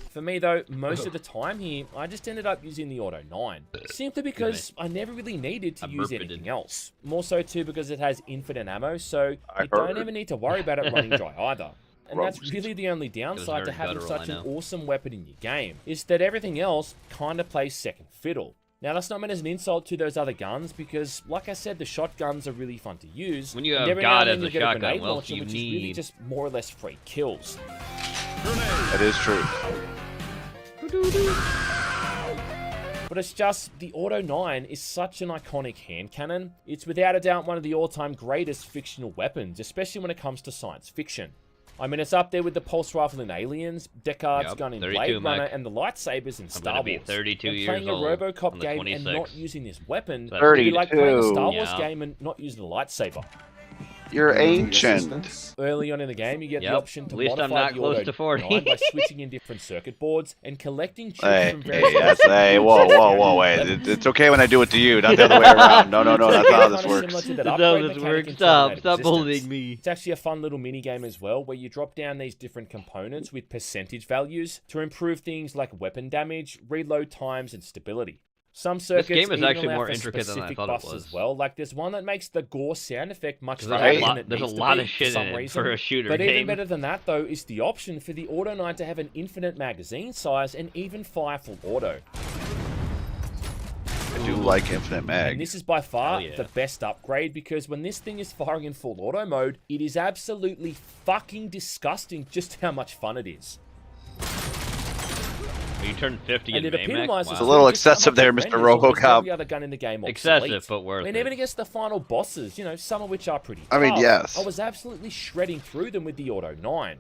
For me though, most of the time here, I just ended up using the Auto 9. Simply because I never really needed to use anything else. More so too because it has infinite ammo, so you don't even need to worry about it running dry either. And that's really the only downside to having such an awesome weapon in your game, is that everything else kinda plays second fiddle. Now, that's not meant as an insult to those other guns, because, like I said, the shotguns are really fun to use. When you have God as a shotgun, well, which is really just more or less free kills. That is true. But it's just, the Auto 9 is such an iconic hand cannon. It's without a doubt one of the all-time greatest fictional weapons, especially when it comes to science fiction. I mean, it's up there with the pulse rifle in Aliens, Deckard's gun in Blade Runner, and the lightsabers in Star Wars. 32 and years playing a old RoboCop on the game 26th. and not using this weapon would 32. be like playing a Star Wars game and not using the lightsaber. You're ancient. Early on in the game, you get the option to At least I'm modify not the close auto to 40. 9 by switching in different circuit boards and collecting chips from Hey, various whoa, wait. It's okay when I do it to you, not the other way around. No, that's how this works. That's how this works. Stop bullying me. It's actually a fun little mini game as well, where you drop down these different components with percentage values to improve things like weapon damage, reload times, and stability. Some circuits this game is even actually allow more for intricate than I specific thought it buffs was. as well. Like there's one that makes the gore sound effect much There's louder than it there's a needs to lot be of shit for some in it reason. for a shooter But game. even better than that though is the option for the Auto 9 to have an infinite magazine size and even fire full auto. I do like infinite mag. And this is by far the best upgrade because when this thing is firing in full auto mode, it is absolutely fucking disgusting just how much fun it is. You turn 50 and in it Maymac? epitomizes It's a little excessive there, Mr. RoboCop. Every RoboCop. other gun in the game Excessive, but worth and it. even against the final bosses, you know, some of which are pretty I mean, tough, yes. I was absolutely shredding through them with the Auto 9.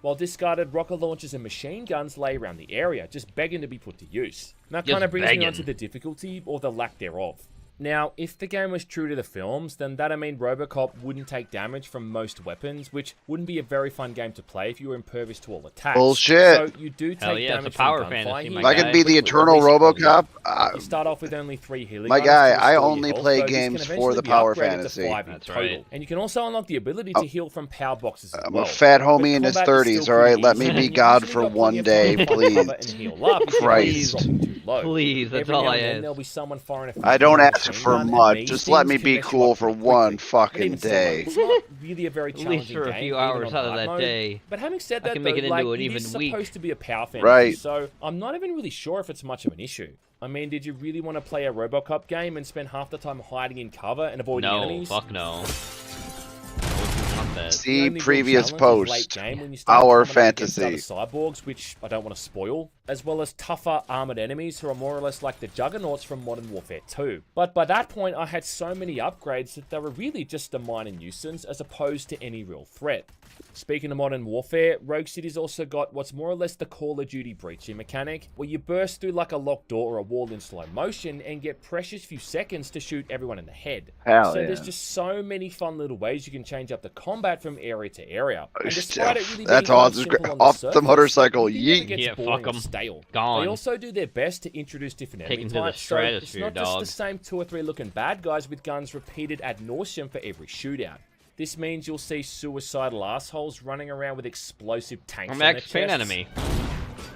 While discarded rocket launchers and machine guns lay around the area, just begging to be put to use. And that Just kind of brings me begging. on to the difficulty, or the lack thereof. Now, if the game was true to the films, then that'd mean RoboCop wouldn't take damage from most weapons, which wouldn't be a very fun game to play if you were impervious to all attacks. Bullshit. So you do Hell take yeah, it's a damage power from gunfire fantasy, here. my If I could guy. be the eternal RoboCop, You start off with only 3 healing my items guy, to restore I your only health, play though this can games for eventually the be power upgraded to fantasy. 5 in That's total. right. And you can also unlock the ability to heal from power boxes as I'm well. a fat But homie in his combat is 30s, still alright? pretty Let me easy, be and God you've for usually got one plenty of day, time to please. cover and heal up if your health is Christ. dropping too low. Please, that's Every all now I and then ask. there'll be someone firing a I don't machine ask for gun, and much. these Just let things me can be mess you cool up for pretty one quickly. But fucking even still, day. it's not really a very At least challenging for a game, few even hours on out of hard that mode. day. But having said I that, can make though, it into like, an it even is week. supposed to be a power fantasy, Right. so I'm not even really sure if it's much of an issue. I mean, did you really want to play a RoboCop game and spend half the time hiding in cover and avoiding No, enemies? fuck no. See previous post. Our fantasy. Cyborgs, which I don't want to spoil, as well as tougher armored enemies who are more or less like the juggernauts from Modern Warfare 2. But by that point, I had so many upgrades that they were really just a minor nuisance as opposed to any real threat. Speaking of Modern Warfare, Rogue City's also got what's more or less the Call of Duty breaching mechanic, where you burst through like a locked door or a wall in slow motion and get precious few seconds to shoot everyone in the head. Hell so yeah. there's just so many fun little ways you can change up the combat from area to area. And despite it really That's being awesome. simple on Off surface, the motorcycle, it never yeet. gets Yeah, boring fuck or 'em. stale. Gone. They also do their best to introduce different enemy Taken to the types, so it's stratosphere, not just dog. the same 2 or 3 looking bad guys with guns repeated ad nauseum for every shootout. This means you'll see suicidal assholes running around with explosive tanks A on their Max Payne chests. enemy.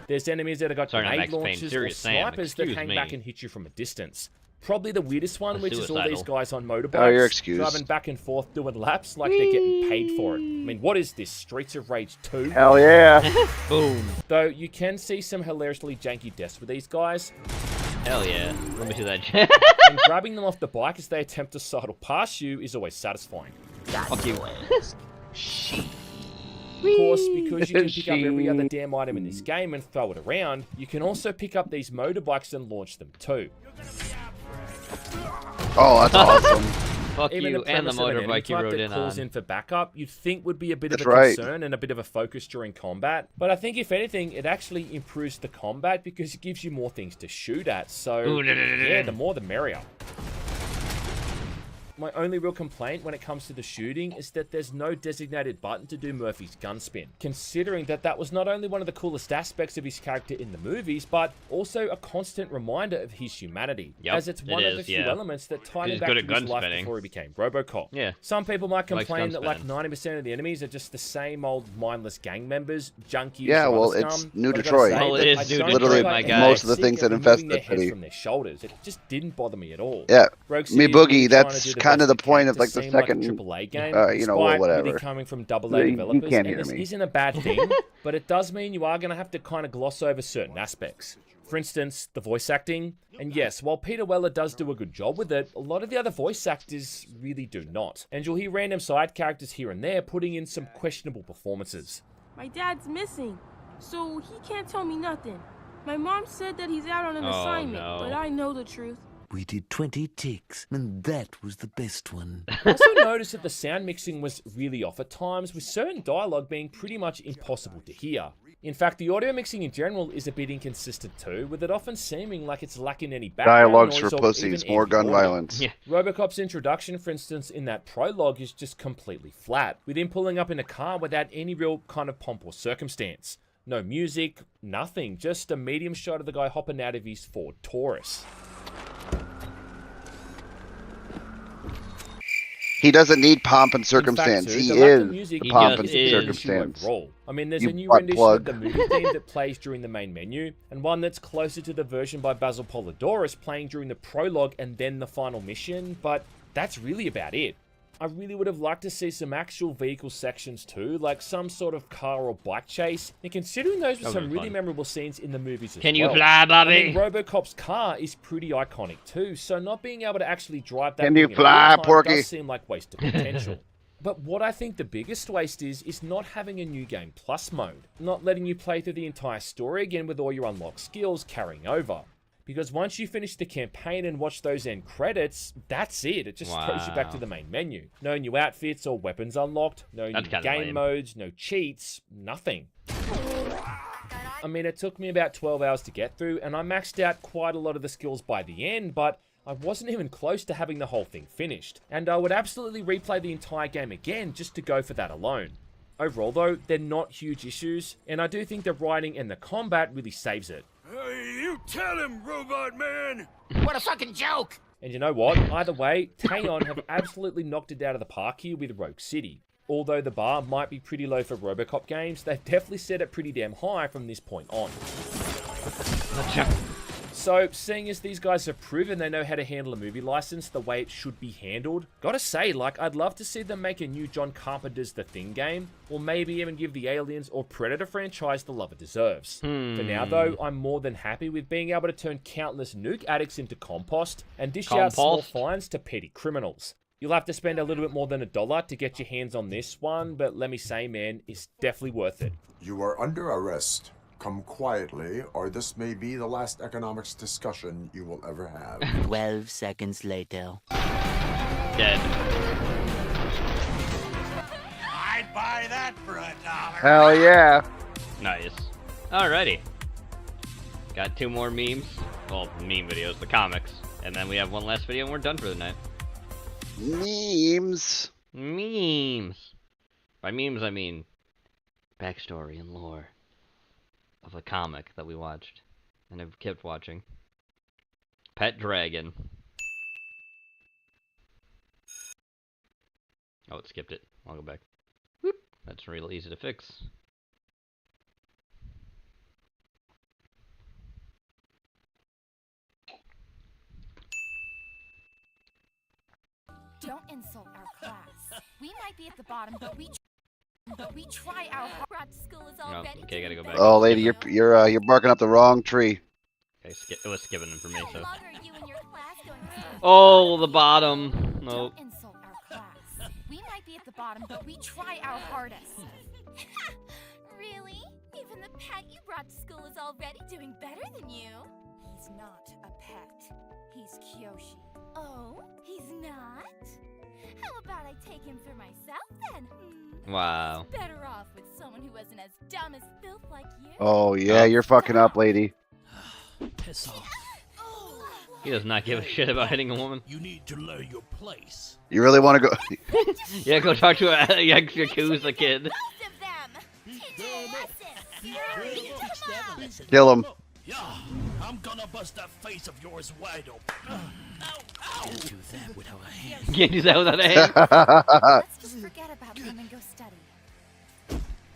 There's enemies that have got Sorry, not grenade Max Payne, launchers or Serious Sam, snipers that excuse hang me. back and hit you from a distance. Probably the weirdest one, which is all these Suicidal. guys on motorbikes Oh, you're excused. driving back and forth doing laps like they're getting paid for it. I mean, what is this, Streets of Rage 2? Hell yeah. Boom. Though you can see some hilariously janky deaths with these guys, Hell yeah. Let me see that. and grabbing them off the bike as they attempt to sidle past you is always satisfying. Fuck you. Of course, because you can pick up every other damn item in this game and throw it around, you can also pick up these motorbikes and launch them too. Oh, that's awesome. Fuck Even you and the premise of an enemy motorbike you type rode that in calls on. in for backup, you'd think would be a bit That's of a right. concern and a bit of a focus during combat. But I think if anything, it actually improves the combat because it gives you more things to shoot at. So Ooh, yeah, the more the merrier. My only real complaint when it comes to the shooting is that there's no designated button to do Murphy's gun spin, considering that that was not only one of the coolest aspects of his character in the movies, but also a constant reminder of his humanity, Yep, as it's one it of the is, few yeah. elements that tie him He's back good to at his gun life spinning. before he became Robocop. Yeah. Some people might Likes complain gun that like spinning. 90% of the enemies are just the same old mindless gang members, junkies, Yeah, or well, other it's scum, New but I gotta Detroit. say Well, it that is I New don't Detroit, think my I guy. Most of the sick things of that infest removing the their heads city. from their shoulders. It just didn't bother me at all. Yeah. Rogue Me City Boogie, really trying to that's do the kind of best the it point can of to like the seem like a second, AAA game, you know, despite whatever. really coming from AA You developers, can't and hear this me. isn't a bad thing, but it does mean you are going to have to kind of gloss over certain aspects. For instance, the voice acting. And yes, while Peter Weller does do a good job with it, a lot of the other voice actors really do not. And you'll hear random side characters here and there putting in some questionable performances. My dad's missing, so he can't tell me nothing. My mom said that he's out on an Oh, assignment, no. but I know the truth. We did 20 ticks, and that was the best one. I also noticed that the sound mixing was really off at times, with certain dialogue being pretty much impossible to hear. In fact, the audio mixing in general is a bit inconsistent too, with it often seeming like it's lacking any background Dialogues noise for or pussies, even more gun ambient audio. violence. Yeah. Robocop's introduction, for instance, in that prologue is just completely flat, with him pulling up in a car without any real kind of pomp or circumstance. No music, nothing, just a medium shot of the guy hopping out of his Ford Taurus. He doesn't need pomp and circumstance. In fact, he the lack of is music the pomp and is a bit of an issue circumstance. overall. I mean, there's You a new butt rendition plug. of the movie theme that plays during the main menu, and one that's closer to the version by Basil Polidorus playing during the prologue and then the final mission, but that's really about it. I really would have liked to see some actual vehicle sections too, like some sort of car or bike chase, and considering those were some really memorable scenes in the movies as well. Can you fly, Bobby? I mean, Robocop's car is pretty iconic too, so not being able to actually drive that Can thing you in fly, real time Porky? does seem like wasted potential. But what I think the biggest waste is not having a new game plus mode, not letting you play through the entire story again with all your unlocked skills carrying over. Because once you finish the campaign and watch those end credits, that's it. It just throws you back to the main menu. No new outfits or weapons unlocked, no new game modes, no cheats, nothing. I mean, it took me about 12 hours to get through, and I maxed out quite a lot of the skills by the end, but I wasn't even close to having the whole thing finished. And I would absolutely replay the entire game again just to go for that alone. Overall though, they're not huge issues, and I do think the writing and the combat really saves it. Hey, you tell him, Robot Man! What a fucking joke! And you know what? Either way, Taeon have absolutely knocked it out of the park here with Rogue City. Although the bar might be pretty low for Robocop games, they've definitely set it pretty damn high from this point on. So, seeing as these guys have proven they know how to handle a movie license the way it should be handled, gotta say, like, I'd love to see them make a new John Carpenter's The Thing game, or maybe even give the Aliens or Predator franchise the love it deserves. For now, though, I'm more than happy with being able to turn countless nuke addicts into compost, and dish out small fines to petty criminals. You'll have to spend a little bit more than $1 to get your hands on this one, but let me say, man, it's definitely worth it. You are under arrest. Come quietly, or this may be the last economics discussion you will ever have. 12 seconds later. Dead. I'd buy that for $1. Hell yeah. Nice. Alrighty. Got 2 more memes. Well, meme videos, the comics. And then we have one last video and we're done for the night. Memes. Memes. By memes, I mean backstory and lore of a comic that we watched and have kept watching. Pet Dragon. Oh, it skipped it. I'll go back. Whoop. That's real easy to fix. Don't insult our class. We might be at the bottom, but we try our hard. School is already. Okay, gotta go back. Oh, lady, you're barking up the wrong tree. Okay, it was skipping them for me, so. Oh, the bottom. Nope. Don't insult our class. We might be at the bottom, but we try our hardest. Really? Even the pet you brought to school is already doing better than you. He's not a pet. He's Kyoshi. Oh, he's not? How about I take him for myself then? Wow. Better off with someone who isn't as dumb as filth like you. Oh yeah, you're fucking up, lady. Piss off. He does not give a shit about hitting a woman. You need to learn your place. You really want to go? Yeah, go talk to a Yakuza kid. Kill him. Yeah, I'm gonna bust that face of yours wide open. Can't do that without a hand. Can't do that without a hand. Let's just forget about him and go study.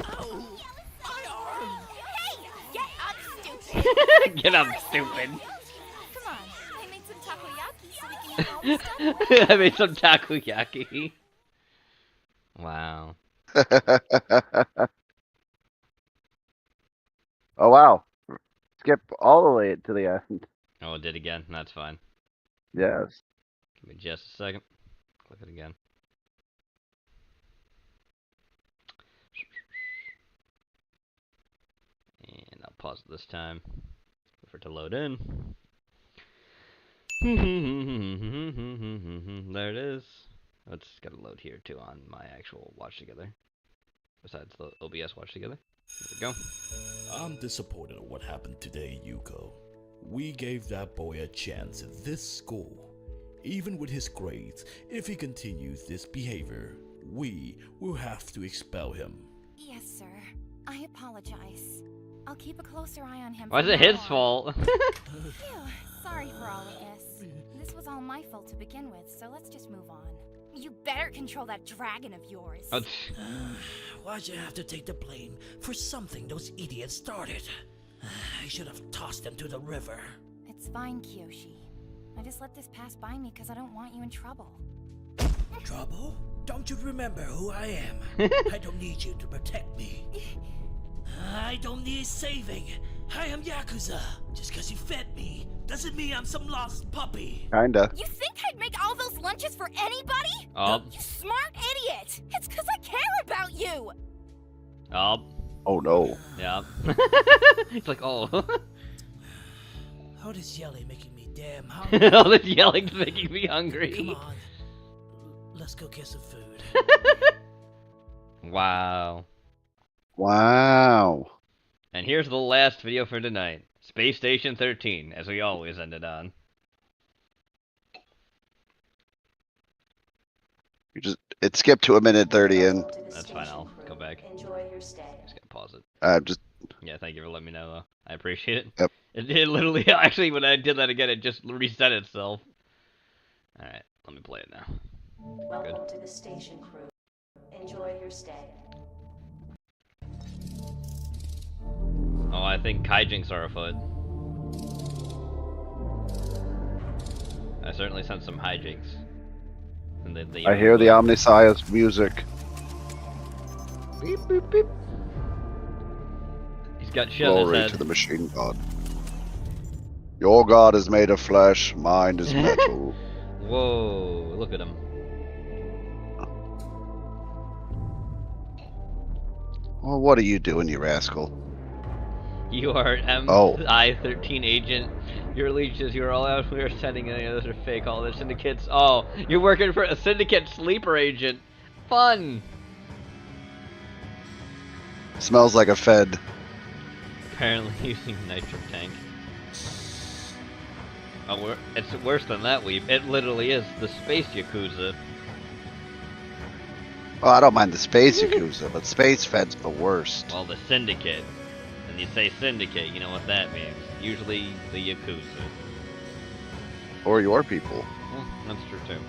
Oh, my arm! Hey, get up, stupid! Get up, stupid. Come on, I made some takoyaki so we can eat all the stuff. I made some takoyaki. Wow. Oh wow. Skip all the way to the end. Oh, it did again. That's fine. Yes. Give me just a second. Click it again. And I'll pause it this time. Wait for it to load in. There it is. Oh, it's got to load here too on my actual watch together. besides the OBS watch together. Here we go. I'm disappointed at what happened today, Yuko. We gave that boy a chance at this school. Even with his grades, if he continues this behavior, we will have to expel him. Yes, sir. I apologize. I'll keep a closer eye on him. Why is it his fault? Phew, sorry for all of this. This was all my fault to begin with, so let's just move on. You better control that dragon of yours. Why'd you have to take the blame for something those idiots started? I should have tossed them to the river. It's fine, Kiyoshi. I just let this pass by me because I don't want you in trouble. Trouble? Don't you remember who I am? I don't need you to protect me. I don't need saving. I am Yakuza. Just because you fed me doesn't mean I'm some lost puppy. Kinda. You think I'd make all those lunches for anybody? You smart idiot! It's because I care about you! Oh no. Yeah. It's like, oh. All this yelling making me damn hungry. All this yelling's making me hungry. Come on. Let's go get some food. Wow. Wow. And here's the last video for tonight. Space Station 13, as we always ended on. It skipped to 1:30 in. That's fine, I'll go back. Enjoy your stay. Just gotta pause it. Just. Yeah, thank you for letting me know, though. I appreciate it. Yep. It literally, actually, when I did that again, it just reset itself. Alright, let me play it now. Welcome to the station, crew. Enjoy your stay. Oh, I think hijinks are afoot. I certainly sense some hijinks. And I hear the Omniscience music. Beep, beep, beep. He's got shit in his Glory head. to the machine god. Your god is made of flesh, mine is metal. Whoa, look at him. Well, what are you doing, you rascal? You are MI-13 agent. Your leeches, you are all out. We are sending any others are fake. All the syndicates. Oh, you're working for a syndicate sleeper agent. Fun. Smells like a Fed. Apparently using nitro tank. Oh, it's worse than that, Weeb. It literally is the space Yakuza. Oh, I don't mind the space Yakuza, but space Fed's the worst. Well, the syndicate. And you say syndicate, you know what that means. Usually the Yakuza. Or your people. Well, that's true too.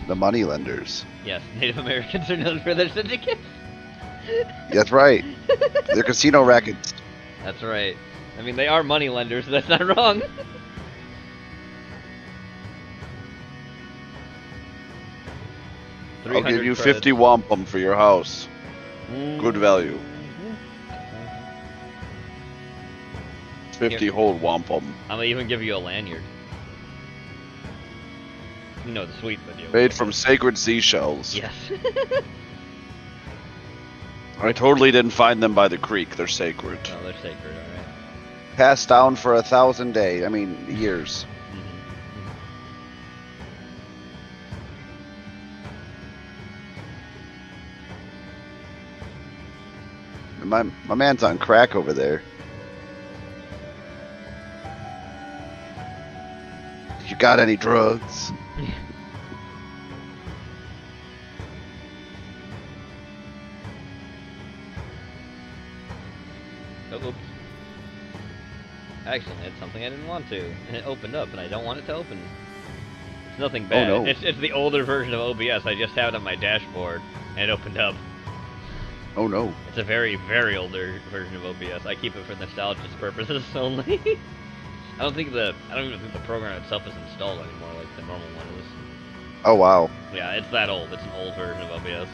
The moneylenders. Yes, Native Americans are known for their syndicates. That's right. They're casino rackets. That's right. I mean, they are moneylenders, so that's not wrong. I'll give you 50 wampum for your house. Good value. 50 whole wampum. I'm gonna even give you a lanyard. You know the sweet video. Made from sacred seashells. Yes. I totally didn't find them by the creek. They're sacred. Oh, they're sacred, alright. Passed down for 1,000 days. I mean, years. My man's on crack over there. You got any drugs? Oh, oops. Actually, it's something I didn't want to, and it opened up, and I don't want it to open. It's nothing bad. Oh, no. It's the older version of OBS. I just have it on my dashboard, and it opened up. Oh no. It's a very, very older version of OBS. I keep it for nostalgia purposes only. I don't even think the program itself is installed anymore like the normal one is. Oh wow. Yeah, it's that old. It's an old version of OBS.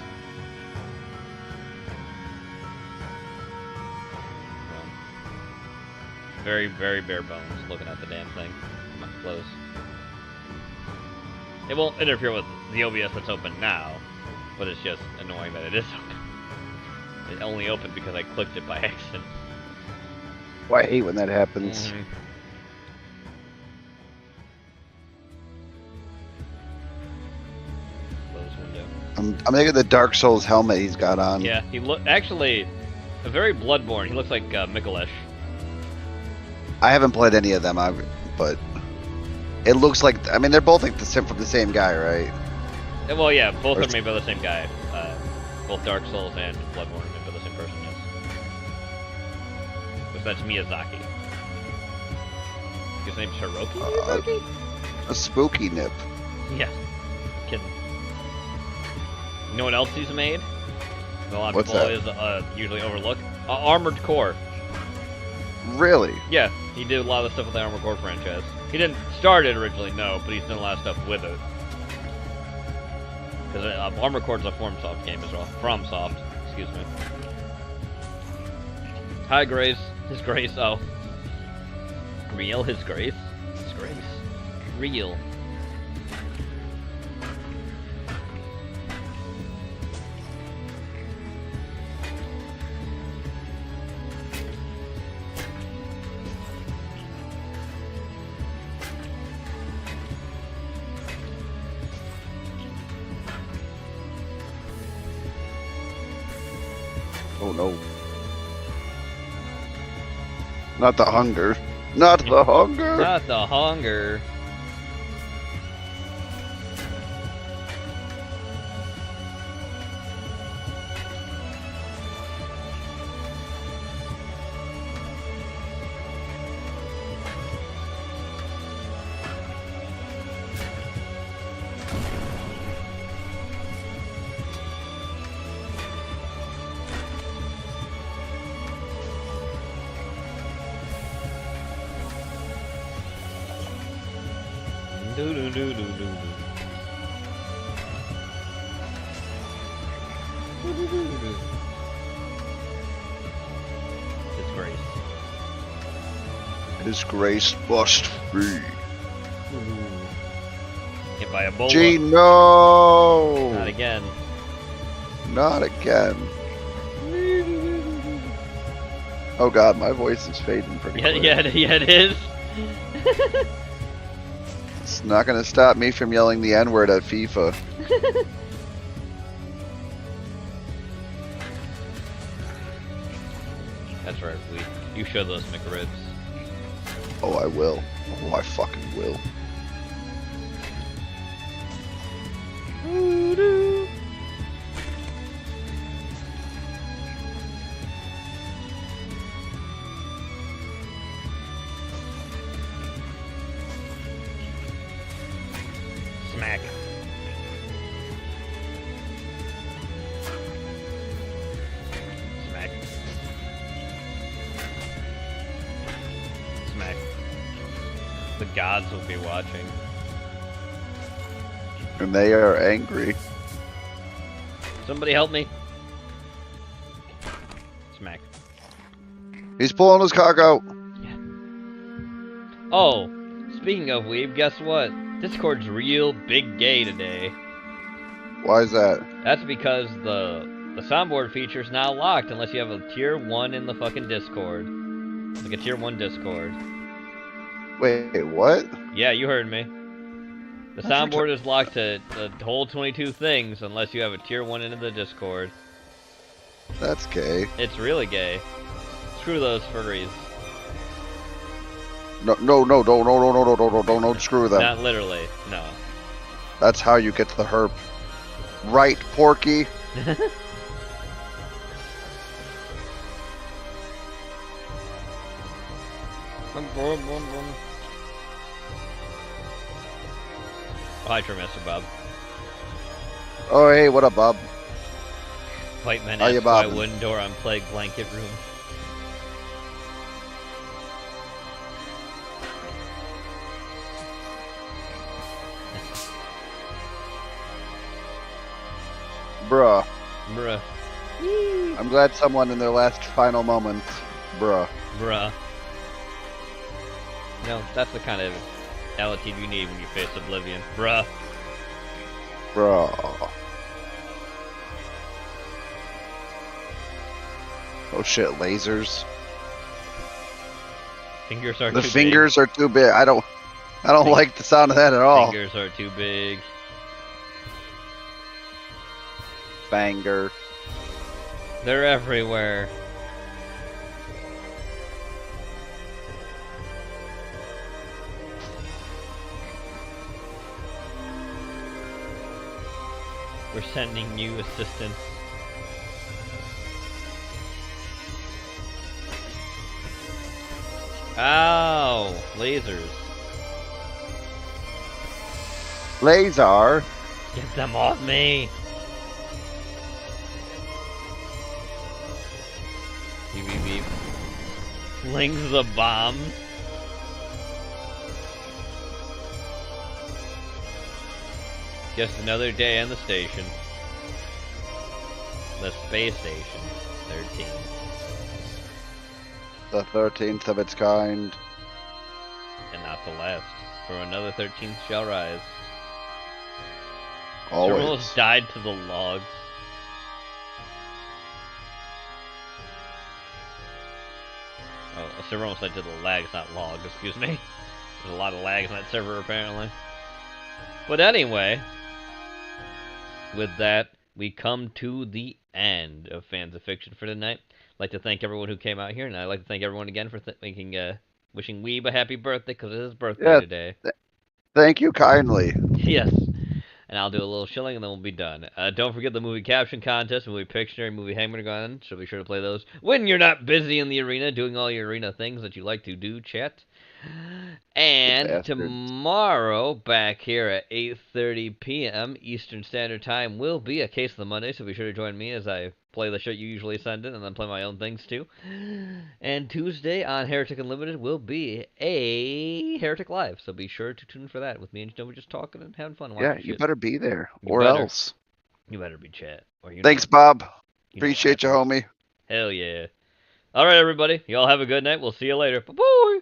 Very, very bare bones looking at the damn thing. I'm up close. It won't interfere with the OBS that's open now, but it's just annoying that it is open. It only opened because I clicked it by accident. Well, I hate when that happens. Close window. I'm thinking the Dark Souls helmet he's got on. Yeah, he actually a very Bloodborne. He looks like Mikulesh. I haven't played any of them, but it looks like, I mean, they're both like from the same guy, right? Well, yeah, both are made by the same guy. Both Dark Souls and Bloodborne are made by the same person, yes. Because that's Miyazaki. His name's Hiroki Miyazaki? A spooky nip. Yeah. Kidding. You know what else he's made? A lot of What's people that? Usually overlook. Armored Core. Really? Yeah, he did a lot of stuff with the Armored Core franchise. He didn't start it originally, no, but he's done a lot of stuff with it. Because Armored Core's a FromSoft game as well. FromSoft, excuse me. Hi, Grace. His Grace, oh. Real? His Grace? His Grace. Real. Oh no. Not the hunger. Not the hunger. Not the hunger. His Grace. His Grace must be. Hit by a bullet. Gee, no! Not again. Not again. Oh god, my voice is fading pretty quick. Yeah, it is. It's not gonna stop me from yelling the N-word at FIFA. That's right, you show those McRibs. Oh, I will. Oh, I fucking will. Smack. Smack. Smack. The gods will be watching. And they are angry. Somebody help me. Smack. He's pulling his cock out. Yeah. Oh, speaking of Weeb, guess what? Discord's real big gay today. Why is that? That's because the soundboard feature is now locked unless you have a tier 1 in the fucking Discord. Like a tier 1 Discord. Wait, what? Yeah, you heard me. The soundboard is locked to the whole 22 things unless you have a tier 1 into the Discord. That's gay. It's really gay. Screw those furries. No, don't screw them. Not literally, no. That's how you get to the herp. Right, Porky? Hi, Trimester Bob. Oh, hey, what up, Bob? White man How you asks why bobbing? wooden door on plague blanket room. Bruh. Bruh. I'm glad someone in their last final moments. Bruh. Bruh. You know, that's the kind of attitude you need when you face Oblivion. Bruh. Bruh. Oh shit, lasers. Fingers are The too fingers are too big. I don't like the sound of that at all. Fingers are too big. banger. They're everywhere. We're sending you assistance. Ow! Lasers. Laser. Get them off me! Beep beep beep. Flings the bomb. Just another day on the station. The space station. 13. The 13th of its kind. And not the last. For another 13th shall rise. Always. Almost died to the logs. Oh, server almost died to the lags, not logs, excuse me. There's a lot of lags on that server apparently. But anyway, with that, we come to the end of Fans of Fiction for tonight. I'd like to thank everyone who came out here, and I'd like to thank everyone again for wishing Weeb a happy birthday, because it is his birthday today. Thank you kindly. Yes. And I'll do a little shilling, and then we'll be done. Don't forget the movie caption contest, movie Pictionary, movie Hangman, so be sure to play those when you're not busy in the arena doing all your arena things that you like to do, chat. And tomorrow, back here at 8:30 p.m. Eastern Standard Time, will be a Case of the Monday, so be sure to join me as I play the shit you usually send in, and then play my own things too. And Tuesday on Heretic Unlimited will be a Heretic Live, so be sure to tune in for that with me and Snowy just talking and having fun. Yeah, you better be there, else. You better be chat. Or Thanks, Bob. Appreciate you, homie. Hell yeah. All right, everybody. Y'all have a good night. We'll see you later. Bye-bye.